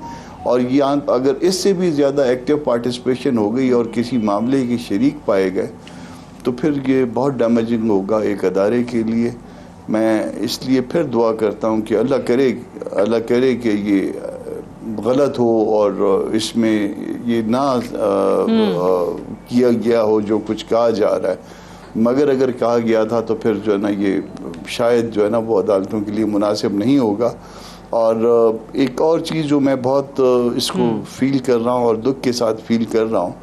और ये अगर इससे भी ज़्यादा एक्टिव पार्टिसिपेशन हो गई और किसी मामले के शरीक पाए गए तो फिर ये बहुत डैमेजिंग होगा एक अदारे के लिए। मैं इसलिए फिर दुआ करता हूँ कि अल्लाह करे कि ये गलत हो और इसमें ये ना किया गया हो जो कुछ कहा जा रहा है, मगर अगर कहा गया था तो फिर जो है ना ये शायद जो है ना वो अदालतों के लिए मुनासिब नहीं होगा। और एक और चीज़ जो मैं बहुत इसको फील कर रहा हूँ और दुख के साथ फील कर रहा हूँ,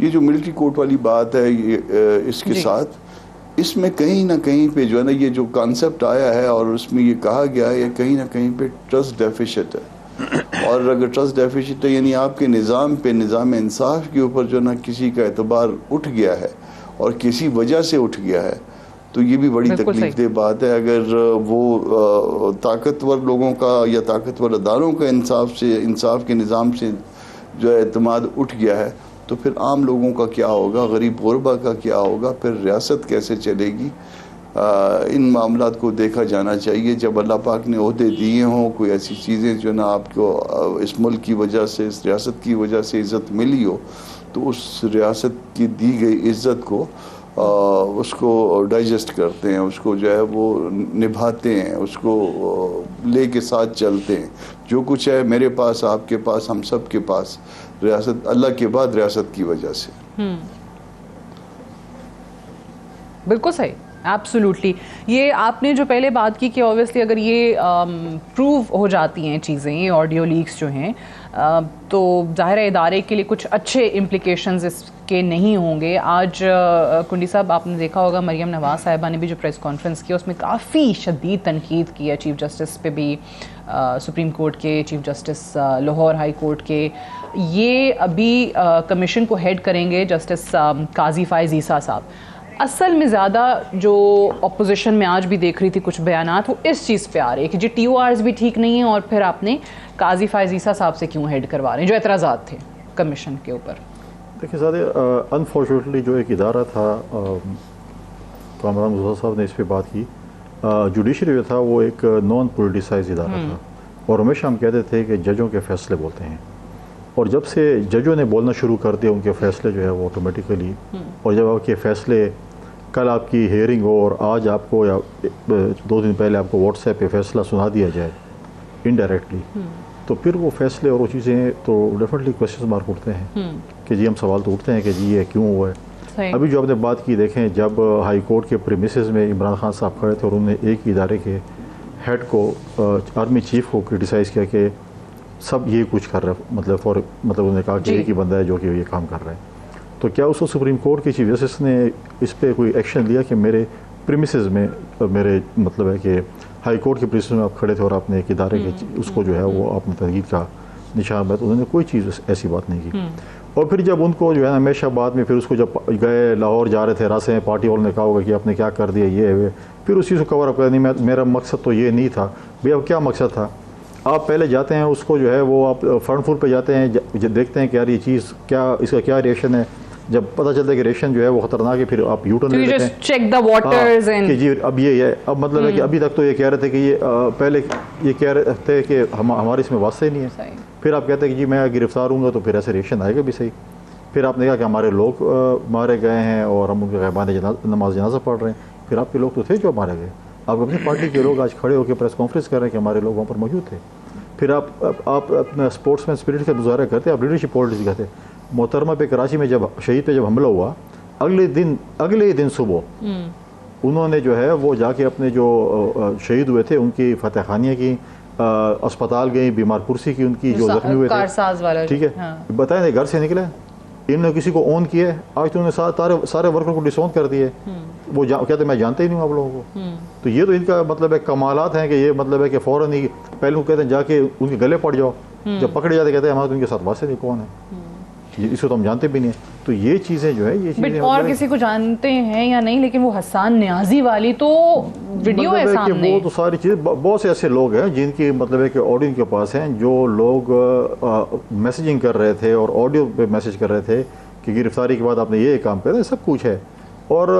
ये जो मिलिट्री कोर्ट वाली बात है, ये इसके साथ इसमें कहीं ना कहीं पे जो है ना ये जो कॉन्सेप्ट आया है और उसमें ये कहा गया है, ये कहीं ना कहीं पे ट्रस्ट डेफिशिएंट है। और अगर ट्रस्ट डेफिशिएंट है यानी आपके निज़ाम पे, निज़ाम इंसाफ के ऊपर जो ना किसी का एतबार उठ गया है और किसी वजह से उठ गया है, तो ये भी बड़ी तकलीफदेह बात है। अगर वो ताकतवर लोगों का या ताकतवर अदारों का इंसाफ के निज़ाम से जो है एतमाद उठ गया है, तो फिर आम लोगों का क्या होगा, गरीब गुरबा का क्या होगा, फिर रियासत कैसे चलेगी? इन मामलात को देखा जाना चाहिए। जब अल्लाह पाक ने ओहदे दिए हों, कोई ऐसी चीज़ें जो ना आपको इस मुल्क की वजह से, इस रियासत की वजह से इज़्ज़त मिली हो, तो उस रियासत की दी गई इज़्ज़त को उसको डाइजेस्ट करते हैं, उसको जो है वो निभाते हैं, उसको लेके साथ चलते हैं। जो कुछ है मेरे पास, आपके पास, हम सब के पास, रियासत अल्लाह के बाद रियासत की वजह से। बिल्कुल सही, एब्सोल्युटली। ये आपने जो पहले बात की कि ऑब्वियसली अगर ये प्रूव हो जाती हैं चीज़ें, ये ऑडियो लीक्स जो हैं, तो ज़ाहिर है इदारे के लिए कुछ अच्छे इम्प्लिकेशंस इसके नहीं होंगे। आज कुंडी साहब, आपने देखा होगा मरियम नवाज साहिबा ने भी जो प्रेस कॉन्फ्रेंस की उसमें काफ़ी शदीद तनकीद की है चीफ जस्टिस पे भी, सुप्रीम कोर्ट के chief justice, Lahore high court के। ये अभी कमीशन को हेड करेंगे जस्टिस काजी फायज़ ईसा साहब। असल में ज़्यादा जो अपोजिशन में आज भी देख रही थी कुछ बयानात, वो इस चीज़ पे आ रही है कि जी TORs भी ठीक नहीं है और फिर आपने काजी फायज़ ईसा साहब से क्यों हेड करवा रहे हैं, जो एतराज़ात थे कमीशन के ऊपर। देखिए ज़्यादा अनफॉर्चुनेटली जो एक इदारा था, कामरान मुज़फ़्फ़र साहब ने इस पर बात की, जुडिशरी जो था वो एक नॉन पोलिटिसाइज इदारा था, और हमेशा हम कहते थे कि जजों के फैसले बोलते हैं, और जब से जजों ने बोलना शुरू कर दिया उनके फैसले जो है वो ऑटोमेटिकली, और जब आपके फैसले, कल आपकी हेयरिंग हो और आज आपको या 2 दिन पहले आपको व्हाट्सएप पे फैसला सुना दिया जाए इनडायरेक्टली, तो फिर वो फैसले और वो चीज़ें तो डेफिनेटली क्वेश्चन मार्क उठते हैं कि जी, हम सवाल तो उठते हैं कि जी ये क्यों हुआ है। अभी जो आपने बात की, देखें जब हाई कोर्ट के प्रीमिसेस में इमरान खान साहब खड़े थे और उन्होंने एक इदारे के हेड को, आर्मी चीफ को क्रिटिसाइज़ किया कि सब ये कुछ कर रहे हैं, मतलब उन्होंने कहा कि एक ही बंदा है जो कि ये काम कर रहा है, तो क्या उसको सुप्रीम कोर्ट के चीफ जस्टिस ने इस पर कोई एक्शन लिया कि मेरे प्रीमिसेस में, मेरे मतलब है कि हाई कोर्ट के प्रीमिसेस में आप खड़े थे और आपने एक इदारे के उसको जो है वो आपने तनकीद का निशान बनाया? तो उन्होंने कोई चीज़ ऐसी बात नहीं की। और फिर जब उनको जो है हमेशा बाद में, फिर उसको जब गए लाहौर जा रहे थे रास्ते में, पार्टी वालों ने कहा होगा कि आपने क्या कर दिया, ये है, फिर उस चीज़ को कवर अप कर, नहीं मेरा मकसद तो ये नहीं था। भैया क्या मकसद था? आप पहले जाते हैं उसको जो है वो आप फ्रंट फुट पे जाते हैं, देखते हैं कि यार ये चीज़ क्या, इसका क्या रिएक्शन है। जब पता चलता है कि रेशन जो है वो खतरनाक है, फिर आप यूटर्न ले लेते हैं, चेक द वाटर्स एंड कि जी अब ये है। अब मतलब है कि अभी तक तो ये कह रहे थे कि ये पहले ये कह रहे थे कि हमारे इसमें वास्ते ही नहीं है, फिर आप कहते हैं कि जी मैं गिरफ्तार हूँगा तो फिर ऐसे रिएक्शन आएगा भी सही। फिर आपने कहा कि हमारे लोग मारे गए हैं और हम उनके गैबान नमाज जनाजा पढ़ रहे हैं, फिर आपके लोग तो थे जो मारे गए। आप अपनी पार्टी के लोग आज खड़े होकर प्रेस कॉन्फ्रेंस कर रहे हैं कि हमारे लोग वहाँ पर मौजूद थे। फिर आप अपना स्पोर्ट्समैन स्पिरिट का मुजाहरा करते, आप लीडरशिप पॉलिटिक्स करते। मोहतरमा पे कराची में जब शहीद पे जब हमला हुआ, अगले दिन सुबह उन्होंने जो है वो जाके अपने जो शहीद हुए थे उनकी फतह खानियाँ की, अस्पताल गई, बीमार कुर्सी की, उनकी जो जख्मी हुए थे, ठीक है, बताएं घर से निकले, इन्होंने किसी को ऑन किया, आज तो उन्होंने सारे वर्कर को डिसऑन कर दिए। वो कहते मैं जानते ही नहीं हूँ आप लोगों को। तो ये तो इनका मतलब है कमालात हैं कि ये मतलब है कि फ़ौरन ही पहले वो कहते हैं जाके उनके गले पड़ जाओ, जब पकड़े जाते कहते हैं हमारे तो उनके साथ वास्ते नहीं, कौन है इसको तो हम जानते भी नहीं है। तो ये चीज़ें जो है ये चीज़ें और किसी को जानते हैं या नहीं, लेकिन वो हसन न्याजी वाली तो वीडियो है सामने। वो तो सारी चीज़, बहुत से ऐसे लोग हैं जिनकी मतलब है कि ऑडियो के पास हैं, जो लोग मैसेजिंग कर रहे थे और ऑडियो पे मैसेज कर रहे थे कि गिरफ्तारी के बाद आपने ये काम कर, सब कुछ है। और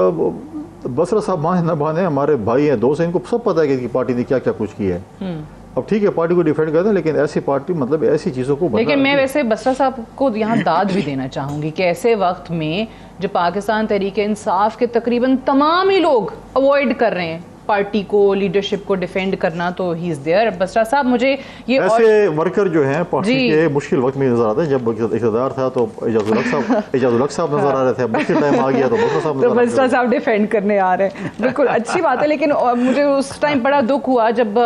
बसरा साहब माने न माने हमारे भाई हैं, दोस्त हैं, इनको सब पता है कि इनकी पार्टी ने क्या क्या कुछ किया है। अब ठीक है पार्टी को डिफेंड करते हैं, लेकिन ऐसी पार्टी मतलब ऐसी चीज़ों को, लेकिन मैं वैसे बसरा साहब को यहाँ दाद भी देना चाहूँगी कि ऐसे वक्त में जो पाकिस्तान तहरीक इंसाफ के तकरीबन तमाम ही लोग अवॉइड कर रहे हैं पार्टी को, लीडरशिप को डिफेंड करना, तो ही इज देयर। बसरा साहब मुझे ये ऐसे वर्कर जो हैं पार्टी के मुश्किल वक्त में नजर आते हैं। जब इक़्तिदार था तो एजाजुल हक साहब नजर आ रहे थे, मुश्किल टाइम आ गया तो बसरा साहब डिफेंड करने आ रहे हैं। बिल्कुल अच्छी बात है, लेकिन मुझे उस टाइम बड़ा दुख हुआ जब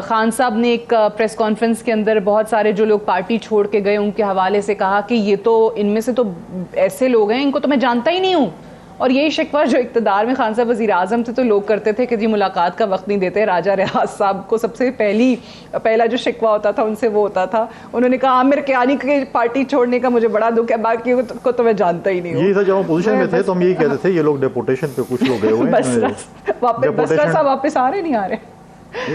खान साहब ने एक प्रेस कॉन्फ्रेंस के अंदर बहुत सारे जो लोग पार्टी छोड़ के गए उनके हवाले से कहा कि ये तो इनमें से तो ऐसे लोग हैं इनको तो मैं जानता ही नहीं हूँ। और यही शिकवा जो इक़्तिदार में खान साहब वज़ीर आज़म थे तो लोग करते थे कि जी मुलाकात का वक्त नहीं देते। राजा रियाज साहब को सबसे पहला जो शिकवा होता था उनसे वो होता था, उन्होंने कहा आमिर कियानी की पार्टी छोड़ने का मुझे बड़ा दुख है, बाकी को तो मैं जानता ही नहीं हूँ। यही था जब हम पोजीशन में थे तो हम यही कहते थे ये लोग डेपुटेशन पे कुछ लोग गए हुए हैं। बसरा साहब वापस आ रहे नहीं आ रहे,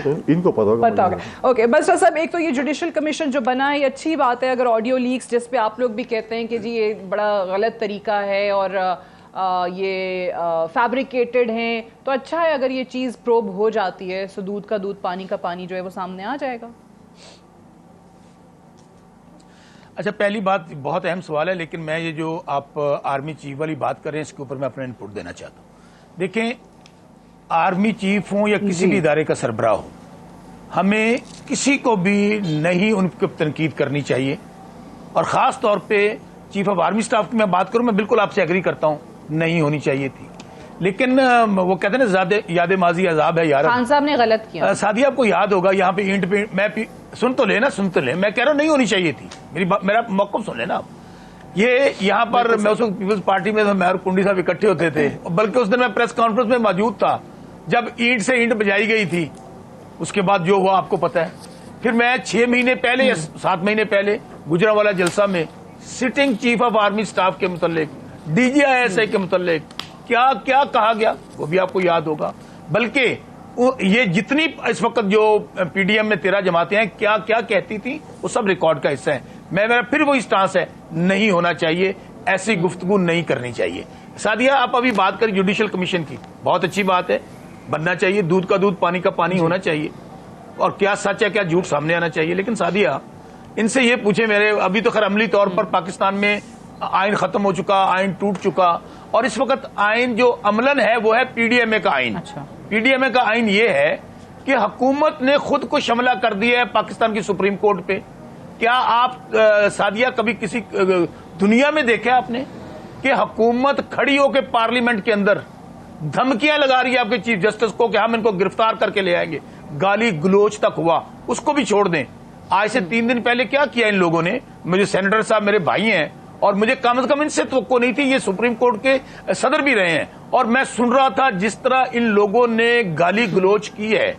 तो इनको पता होगा। ओके बसरा साहब, एक तो ये जुडिशल कमीशन जो बना है ये अच्छी बात है। अगर ऑडियो लीक्स जिस पे आप लोग भी कहते हैं कि जी ये बड़ा गलत तरीका है और ये फैब्रिकेटेड हैं, तो अच्छा है अगर ये चीज़ प्रोब हो जाती है, सो दूध का दूध पानी का पानी जो है वो सामने आ जाएगा। अच्छा, पहली बात बहुत अहम सवाल है, लेकिन मैं ये जो आप आर्मी चीफ वाली बात कर रहे हैं इसके ऊपर मैं अपना इनपुट देना चाहता हूँ। देखें, आर्मी चीफ हो या किसी भी इदारे का सरबराह हो, हमें किसी को भी नहीं उनकी तनकीद करनी चाहिए, और ख़ास तौर पे चीफ ऑफ आर्मी स्टाफ की मैं बात करूं, मैं बिल्कुल आपसे एग्री करता हूं, नहीं होनी चाहिए थी। लेकिन वो कहते हैं ना, याद माजी अजाब है यार। खान साहब ने गलत किया। सादिया, आपको याद होगा यहाँ पे ईंट पे मैं सुन तो ले, मैं कह रहा हूं नहीं होनी चाहिए थी। मेरा मौक़िफ़ सुन लेना आप। ये यहाँ पर मैं उस वक्त पीपल्स पार्टी में मैं और कुंडी साहब इकट्ठे होते थे, बल्कि उस दिन मैं प्रेस कॉन्फ्रेंस में मौजूद था जब ईंट से ईंट बजाई गई थी। उसके बाद जो हुआ आपको पता है। फिर मैं 6 महीने पहले या 7 महीने पहले गुजरांवाला जलसा में sitting chief of army staff के मुतल्लिक, DGISI के मुतल्लिक क्या क्या कहा गया वो भी आपको याद होगा। बल्कि ये जितनी इस वक्त जो PDM में 13 जमातें हैं क्या क्या कहती थी वो सब रिकॉर्ड का हिस्सा है। मेरा फिर वही स्टांस है, नहीं होना चाहिए, ऐसी गुफ्तगू नहीं करनी चाहिए। सादिया, आप अभी बात करें जुडिशल कमीशन की, बहुत अच्छी बात है, बनना चाहिए, दूध का दूध पानी का पानी होना चाहिए, और क्या सच है क्या झूठ सामने आना चाहिए। लेकिन सादिया, इनसे ये पूछे, मेरे अभी तो खैर अमली तौर पर पाकिस्तान में आइन खत्म हो चुका, आइन टूट चुका, और इस वक्त आइन जो अमलन है वो है PDMA का आइन। अच्छा। PDMA का आइन ये है कि हुकूमत ने खुद को शमला कर दिया है पाकिस्तान की सुप्रीम कोर्ट पे। क्या आप सादिया कभी किसी दुनिया में देखा आपने कि हुकूमत खड़ी होकर पार्लियामेंट के अंदर धमकियां लगा रही है आपके चीफ जस्टिस को कि हम इनको गिरफ्तार करके ले आएंगे, गाली गलोच तक हुआ, उसको भी छोड़ दें। आज से 3 दिन पहले क्या किया इन लोगों ने, मुझे सेनेटर साहब मेरे भाई हैं और मुझे कम से कम इनसे तो नहीं थी, ये सुप्रीम कोर्ट के सदर भी रहे हैं, और मैं सुन रहा था जिस तरह इन लोगों ने गाली गलोच की है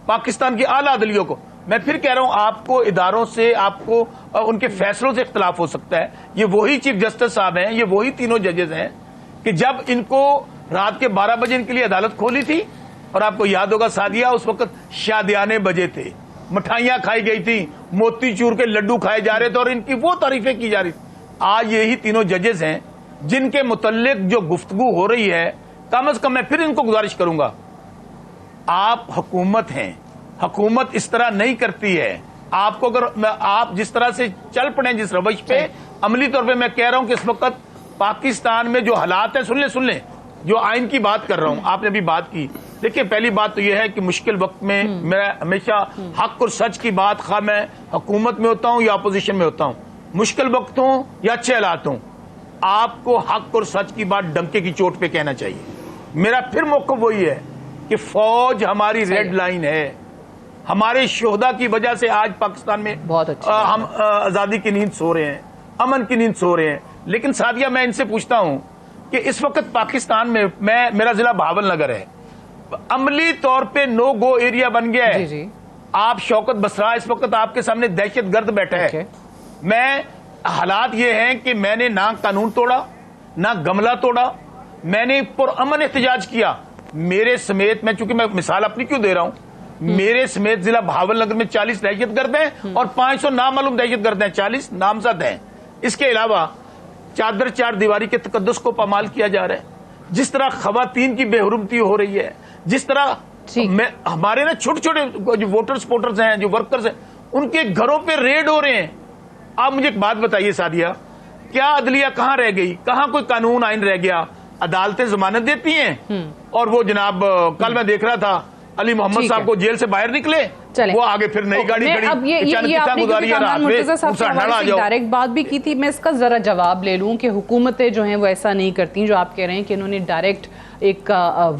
पाकिस्तान की आला अदलियों को। मैं फिर कह रहा हूं, आपको इदारों से, आपको उनके फैसलों से इख्तलाफ हो सकता है। ये वही चीफ जस्टिस साहब हैं, ये वही तीनों जजेस हैं कि जब इनको रात के 12 बजे इनके लिए अदालत खोली थी, और आपको याद होगा सादिया उस वक्त शादियाने बजे थे, मिठाइयां खाई गई थी, मोतीचूर के लड्डू खाए जा रहे थे और इनकी वो तारीफें की जा रही थी। आज यही तीनों जजेस हैं जिनके मुतल्लिक जो गुफ्तगू हो रही है, कम से कम मैं फिर इनको गुजारिश करूंगा, आप हुकूमत हैं, हुकूमत इस तरह नहीं करती है। आपको अगर आप जिस तरह से चल पड़े जिस रवैश पे, अमली तौर पे मैं कह रहा हूं कि इस वक्त पाकिस्तान में जो हालात है, सुन लें जो आइन की बात कर रहा हूं, आपने भी बात की। देखिए, पहली बात तो यह है कि मुश्किल वक्त में मैं हमेशा हक और सच की बात, खा मैं हुकूमत में होता हूं या अपोजिशन में होता हूं, मुश्किल वक्त हो या अच्छे हालात हों, आपको हक और सच की बात डंके की चोट पे कहना चाहिए। मेरा फिर मौक़िफ़ वही है कि फौज हमारी रेड लाइन है। हमारे शोहदा की वजह से आज पाकिस्तान में बहुत हम आजादी की नींद सो रहे हैं, अमन की नींद सो रहे हैं। लेकिन सादिया, मैं इनसे पूछता हूं कि इस वक्त पाकिस्तान में मेरा जिला भावल नगर है, अमली तौर पे नो गो एरिया बन गया है। जी। आप शौकत बसरा इस वक्त आपके सामने दहशत गर्द बैठा है। मैं हालात ये हैं कि मैंने ना कानून तोड़ा, ना गमला तोड़ा, मैंने पुरअमन एहतजाज किया। मेरे समेत, मैं चूंकि मैं मिसाल अपनी क्यों दे रहा हूं, मेरे समेत जिला भावल नगर में 40 दहशतगर्द हैं और 500 नामालूम दहशतगर्द हैं, 40 नामजद हैं। इसके अलावा चादर चार दीवारी के तकद्दुस को पामाल किया जा रहा है। जिस तरह खवातीन की बेहुरमती हो रही है, जिस तरह हमारे ना छोटे छोटे जो वोटर सपोर्टर्स हैं, जो वर्कर्स हैं, उनके घरों पे रेड हो रहे हैं। आप मुझे एक बात बताइए सादिया, क्या अदलिया कहां रह गई, कहां कोई कानून आइन रह गया? अदालतें जमानत देती हैं और वो जनाब कल मैं देख रहा था अली मोहम्मद साहब को जेल से बाहर निकले, वो आगे फिर नई गाड़ी खड़ी, डायरेक्ट बात भी की थी। मैं इसका जरा जवाब ले लूं कि हुकूमतें जो हैं वो ऐसा नहीं करती जो आप कह रहे हैं कि इन्होंने डायरेक्ट एक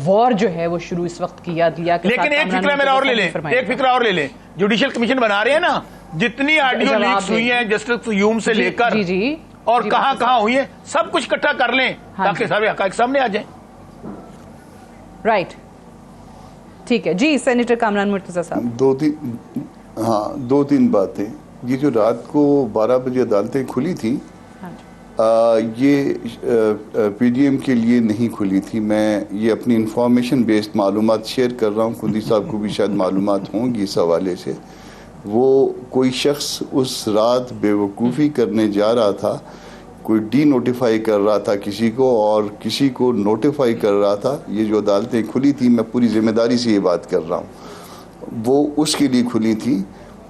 वॉर जो है वो शुरू इस वक्त किया दिया। लेकिन एक फिक्रा मेरा और ले लें, एक फिक्रा और ले लें, जुडिशियल कमीशन बना रहे हैं ना, जितनी ऑडियो लीक्स हुई हैं जस्टिस यूम से लेकर और कहां कहां हुई है, सब कुछ इकट्ठा कर लें ताकि सारे हकाइक सामने आ जाए। राइट, ठीक है जी। सेनेटर कामरान मुर्तजा साहब, दो तीन बातें। ये जो रात को 12 बजे अदालतें खुली थी, ये PDM के लिए नहीं खुली थी। मैं ये अपनी इंफॉर्मेशन बेस्ड मालूमात शेयर कर रहा हूँ, खुदी साहब को भी शायद मालूमात होंगी इस हवाले से। वो कोई शख्स उस रात बेवकूफ़ी करने जा रहा था, कोई डी नोटिफाई कर रहा था किसी को और किसी को नोटिफाई कर रहा था। ये जो अदालतें खुली थी, मैं पूरी जिम्मेदारी से ये बात कर रहा हूँ, वो उसके लिए खुली थी।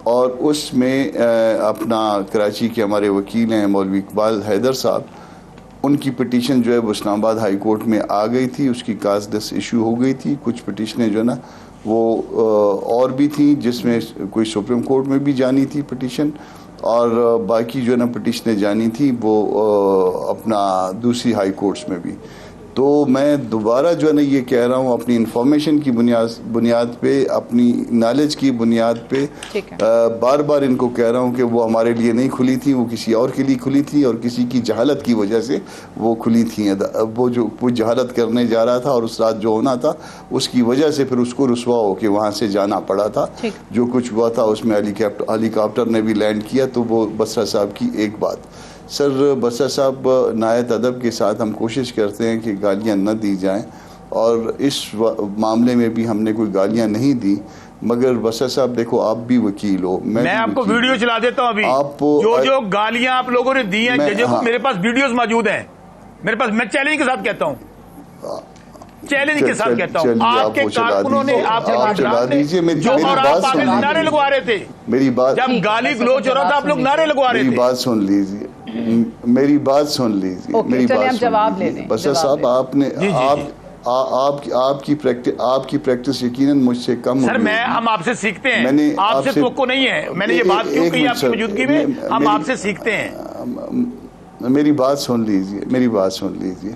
और उसमें अपना कराची के हमारे वकील हैं मौलवी इकबाल हैदर साहब, उनकी पिटीशन जो है वो इस्लामाबाद हाई कोर्ट में आ गई थी, उसकी काजदस इशू हो गई थी। कुछ पिटीशनें जो है ना वो और भी थी, जिसमें कोई सुप्रीम कोर्ट में भी जानी थी पिटीशन, और बाकी जो है ना पिटीशनें जानी थी वो अपना दूसरी हाई कोर्ट्स में भी। तो मैं दोबारा जो है ना ये कह रहा हूँ, अपनी इंफॉर्मेशन की बुनियाद पे, अपनी नॉलेज की बुनियाद पे बार बार इनको कह रहा हूँ कि वो हमारे लिए नहीं खुली थी, वो किसी और के लिए खुली थी, और किसी की जहालत की वजह से वो खुली थी। वो जो कोई जहालत करने जा रहा था और उस रात जो होना था उसकी वजह से फिर उसको रुसवा हो के वहाँ से जाना पड़ा था। जो कुछ हुआ था उसमें हेलीकॉप्टर ने भी लैंड किया। तो वो बसरा साहब की एक बात। सर, बसरा साहब, नायत अदब के साथ हम कोशिश करते हैं कि गालियां न दी जाएं, और इस मामले में भी हमने कोई गालियां नहीं दी। मगर बसरा साहब देखो, आप भी वकील हो, मैं आपको वीडियो चला देता हूं अभी। आप जो गालियां आप लोगों ने दी हैं जजों को, मेरे पास वीडियोस मौजूद हैं, मेरे पास। मैं चैलेंज के साथ कहता हूं, चैलेंज के साथ कहता हूं, आपके कारकुनों ने आप चला दीजिए। आप नारे लगवा रहे थे, मेरी बात, जब गाली गलोच हो रहा था आप लोग नारे लगवा रहे थे। मेरी बात सुन लीजिए, मेरी बात सुन लीजिए, मेरी बात जवाब ले लें। बसरा साहब, आपने आपकी प्रैक्टिस यकीनन मुझसे कम सर, हम आपसे सीखते हैं, आपसे तो नहीं है। मैंने ये बात क्यों कही आपकी मौजूदगी में, हम आपसे सीखते हैं। मेरी बात सुन लीजिए, मेरी बात सुन लीजिए।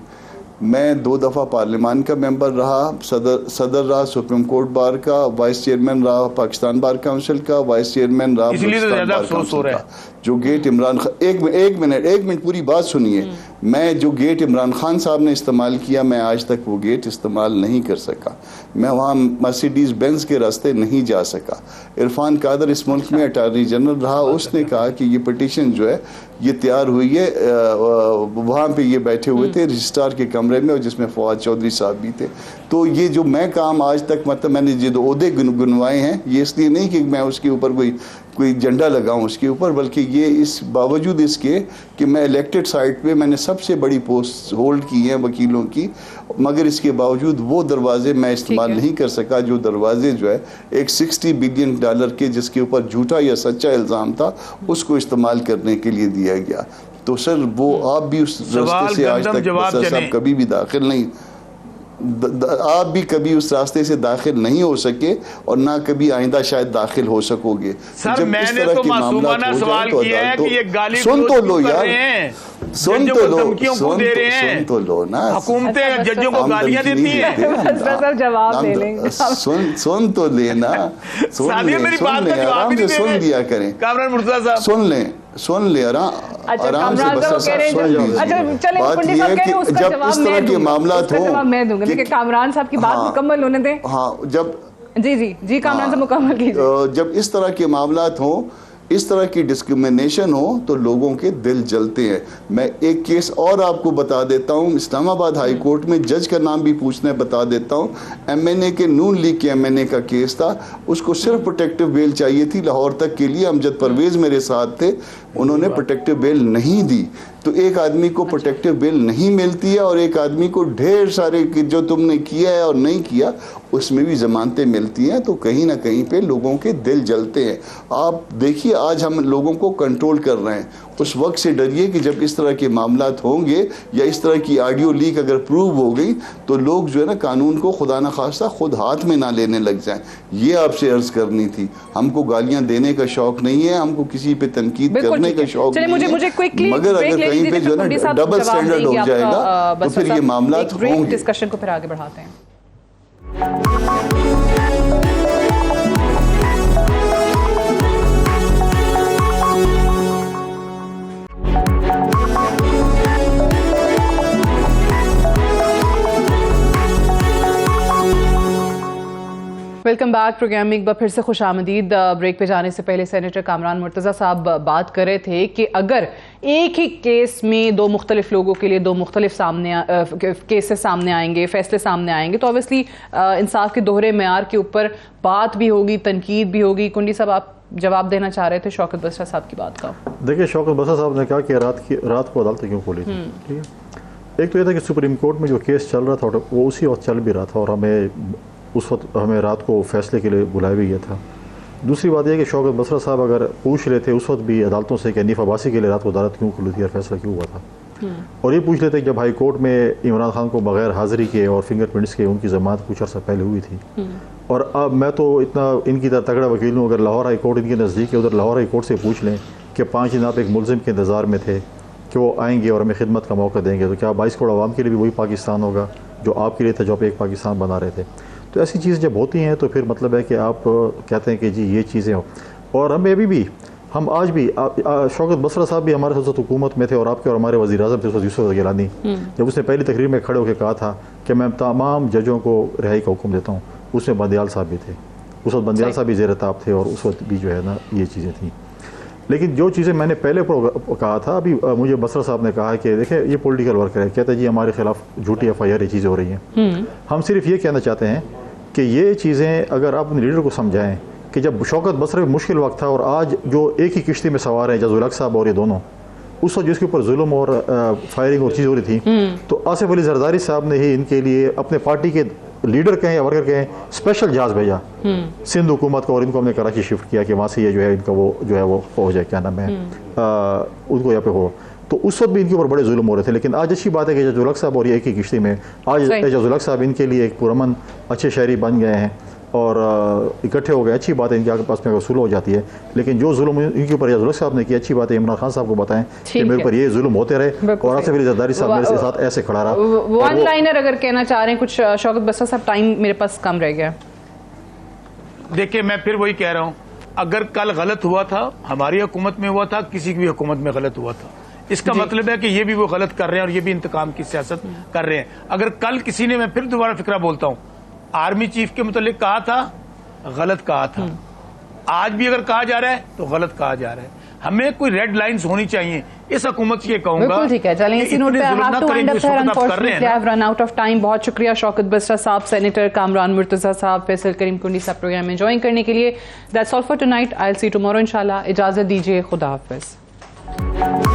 मैं 2 दफ़ा पार्लियामान का मेंबर रहा, सदर रहा सुप्रीम कोर्ट बार का, वाइस चेयरमैन रहा पाकिस्तान बार काउंसिल का, वाइस चेयरमैन रहा पाकिस्तान बार काउंसिल का। जो गेट इमरान खान, एक मिनट पूरी बात सुनिए। मैं जो गेट इमरान खान साहब ने इस्तेमाल किया, मैं आज तक वो गेट इस्तेमाल नहीं कर सका। मैं वहाँ मर्सिडीज बेंज के रास्ते नहीं जा सका। इरफान कादर इस मुल्क में अटॉर्नी जनरल रहा, उसने कहा कि ये पिटीशन जो है ये तैयार हुई है, वहाँ पे ये बैठे हुए थे रजिस्ट्रार के कमरे में, और जिसमें फवाद चौधरी साहब भी थे। तो ये जो मैं काम आज तक, मतलब मैंने जो ओहदे गुनवाए हैं, ये इसलिए नहीं कि मैं उसके ऊपर कोई झंडा लगाऊं उसके ऊपर, बल्कि ये इस बावजूद इसके कि मैं इलेक्टेड साइट पे मैंने सबसे बड़ी पोस्ट होल्ड की है वकीलों की, मगर इसके बावजूद वो दरवाजे मैं इस्तेमाल नहीं कर सका, जो दरवाजे जो है एक $60 बिलियन के, जिसके ऊपर झूठा या सच्चा इल्ज़ाम था, उसको इस्तेमाल करने के लिए दिया गया। तो सर, वो आप भी उस रास्ते से आज तक साहब कभी भी दाखिल नहीं, आप भी कभी उस रास्ते से दाखिल नहीं हो सके, और ना कभी आइंदा शायद दाखिल हो सकोगे। सर, मैंने तो मासूमाना सवाल किया है कि ये गाली सुन तो लो यार, सुन तो लो ना। हुकूमतें जजों को गालियां देती हैं। जवाब दे लेंगे। सुन तो लेना, आराम से सुन लिया करें। कामरान मुर्तज़ा साहब, सुन ले आराम से। बस बात यह है कि जब इस तरह के मामला हो, मैं दूंगा कि कामरान साहब की बात मुकम्मल होने दें। हाँ, जब जी कामरान साहब मुकम्मल कीजिए। जब इस तरह के मामला हो, इस तरह की डिस्क्रिमिनेशन हो, तो लोगों के दिल जलते हैं। मैं एक केस और आपको बता देता हूँ, इस्लामाबाद हाई कोर्ट में जज का नाम भी पूछने बता देता हूँ। MNA के, नून लीग के MNA का केस था, उसको सिर्फ प्रोटेक्टिव बेल चाहिए थी लाहौर तक के लिए। अमजद परवेज मेरे साथ थे, उन्होंने प्रोटेक्टिव बेल नहीं दी। तो एक आदमी को प्रोटेक्टिव बेल नहीं मिलती है, और एक आदमी को ढेर सारे जो तुमने किया है और नहीं किया उसमें भी जमानतें मिलती हैं। तो कहीं ना कहीं पे लोगों के दिल जलते हैं। आप देखिए, आज हम लोगों को कंट्रोल कर रहे हैं। उस वक्त से डरिए कि जब इस तरह के मामला होंगे, या इस तरह की ऑडियो लीक अगर प्रूव हो गई, तो लोग जो है ना कानून को खुदा न खास्ता खुद हाथ में ना लेने लग जाएं। ये आपसे अर्ज करनी थी। हमको गालियां देने का शौक नहीं है, हमको किसी पे तनकीद करने का शौक नहीं है, मगर अगर कहीं पे जो है ना डबल स्टैंडर्ड हो जाएगा तो फिर ये मामला होंगे। डिस्कशन को फिर आगे बढ़ाते हैं। Welcome back. प्रोग्राम में एक बार फिर से खुश आमदीद। ब्रेक पे जाने से पहले सेनेटर कामरान मुर्तज़ा साहब बात कर रहे थे कि अगर एक ही केस में 2 मुख्तलिफ लोगों के लिए 2 मुख्तलिफ केसेस सामने आएंगे, फैसले सामने आएंगे, तो ऑब्वियसली इंसाफ के दोहरे मेयार के ऊपर बात भी होगी, तनकीद भी होगी। कुंडी साहब, आप जवाब देना चाह रहे थे शौकत बसरा साहब की बात का। देखिए, शौकत बसरा साहब ने कहा कि रात को अदालत क्यों खोली थी। ठीक है, एक तो यह था कि सुप्रीम कोर्ट में जो केस चल रहा था वो उसी वक्त चल भी रहा था, और उस वक्त हमें रात को फैसले के लिए बुलाया भी गया था। दूसरी बात यह कि शौकत बसरा साहब अगर पूछ रहे थे उस वक्त भी अदालतों से कि हनीफ अब्बासी के लिए रात को अदालत क्यों खुली थी और फैसला क्यों हुआ था, और ये पूछ लेते कि जब हाई कोर्ट में इमरान खान को बगैर हाजिरी के और फिंगरप्रिंट्स के उनकी जमानत कुछ अर्सा पहले हुई थी, और अब मैं तो इतना इनकी तरह तगड़ा वकील हूँ, अगर लाहौर हाई कोर्ट इनके नज़दीक है, उधर लाहौर हाई कोर्ट से पूछ लें कि 5 दिन आप एक मुलजिम के इंतज़ार में थे कि वो आएंगे और हमें खिदमत का मौका देंगे, तो क्या 22 करोड़ आवाम के लिए भी वही पाकिस्तान होगा जो आपके लिए था, जो आप एक पाकिस्तान बना रहे थे। तो ऐसी चीज़ जब होती हैं तो फिर मतलब है कि आप कहते हैं कि जी ये चीज़ें हों। और हमें अभी भी, हम आज भी शौकत बसरा साहब भी हमारे साथ हुकूमत में थे और आपके और हमारे वज़ीर आज़म थे यूसुफ गिलानी, जब उसने पहली तकरीर में खड़े होकर कहा था कि मैं तमाम जजों को रिहाई का हुक्म देता हूँ, उसमें बंदियाल साहब भी थे, उस वक्त बंदियाल साहब भी ज़ेर ताब थे और उस वक्त भी जो है ना ये चीज़ें थी। लेकिन जो चीज़ें मैंने पहले कहा था, अभी मुझे बसरा साहब ने कहा कि देखिए ये पॉलिटिकल वर्कर है, कहते हैं जी हमारे खिलाफ झूठी FIR ये चीज़ें हो रही हैं। हम सिर्फ ये कहना चाहते हैं कि ये चीज़ें अगर आप अपने लीडर को समझाएं कि जब शौकत बसरा में मुश्किल वक्त था और आज जो एक ही किश्ती में सवार हैं जज़ुल हक साहब और ये दोनों, उस वक्त जिसके ऊपर जुल्म और फायरिंग और चीज़ हो रही थी, तो आसिफ अली जरदारी साहब ने ही इनके लिए अपने पार्टी के लीडर कहें या वर्कर कहें स्पेशल जहाज भेजा सिंध हुकूमत को, और इनको हमने कराची शिफ्ट किया कि वहाँ से ये जो है इनका वो जो है वो हो जाए, क्या नाम है उनको यहाँ पे हो। तो उस वक्त भी इनके ऊपर बड़े जुल्म हो रहे थे, लेकिन आज अच्छी बात है कि जज़ुल हक साहब और ये एक ही किश्ती में, आज जज़ुल हक साहब इनके लिए एक पुरअमन अच्छे शहरी बन गए हैं और इकट्ठे हो गए। अच्छी बात है, इनके आगे पास में सुलह हो जाती है, लेकिन जो जुल्म इनके ऊपर जज़ुल हक साहब ने किया, अच्छी बात है इमरान खान साहब को बताएं कि मेरे ऊपर ये जुल्म होते रहे और आसिफ अली जरदारी साहब मेरे साथ ऐसे खड़ा रहा। वन लाइनर अगर कहना चाह रहे हैं कुछ शौकत बसरा साहब, टाइम मेरे पास कम रह गया। देखिए मैं फिर वही कह रहा हूँ, अगर कल गलत हुआ था, हमारी हुकूमत में हुआ था, किसी की भी हुकूमत में गलत हुआ था, इसका मतलब है कि ये भी वो गलत कर रहे हैं और ये भी इंतकाम की सियासत कर रहे हैं। अगर कल किसी ने, मैं फिर दोबारा फिक्रा बोलता हूँ, आर्मी चीफ के मुतालिक कहा था, गलत कहा था, आज भी अगर कहा जा रहा है तो गलत कहा जा रहा है। हमें कोई रेड लाइंस होनी चाहिए इस हुकूमत की, कहूंगा। बिल्कुल ठीक है, चलेंगे इसी नोट पे I have to end up here, unfortunately I have run out of time. बहुत शुक्रिया शौकत बसरा साहब, सेनेटर कामरान मुर्तजा साहब, फैसल करीम कुंडी साहब प्रोग्राम में ज्वाइन करने के लिए। That's all for tonight, I will see you tomorrow इंशाल्लाह। इजाजत दीजिए, खुदा हाफिज।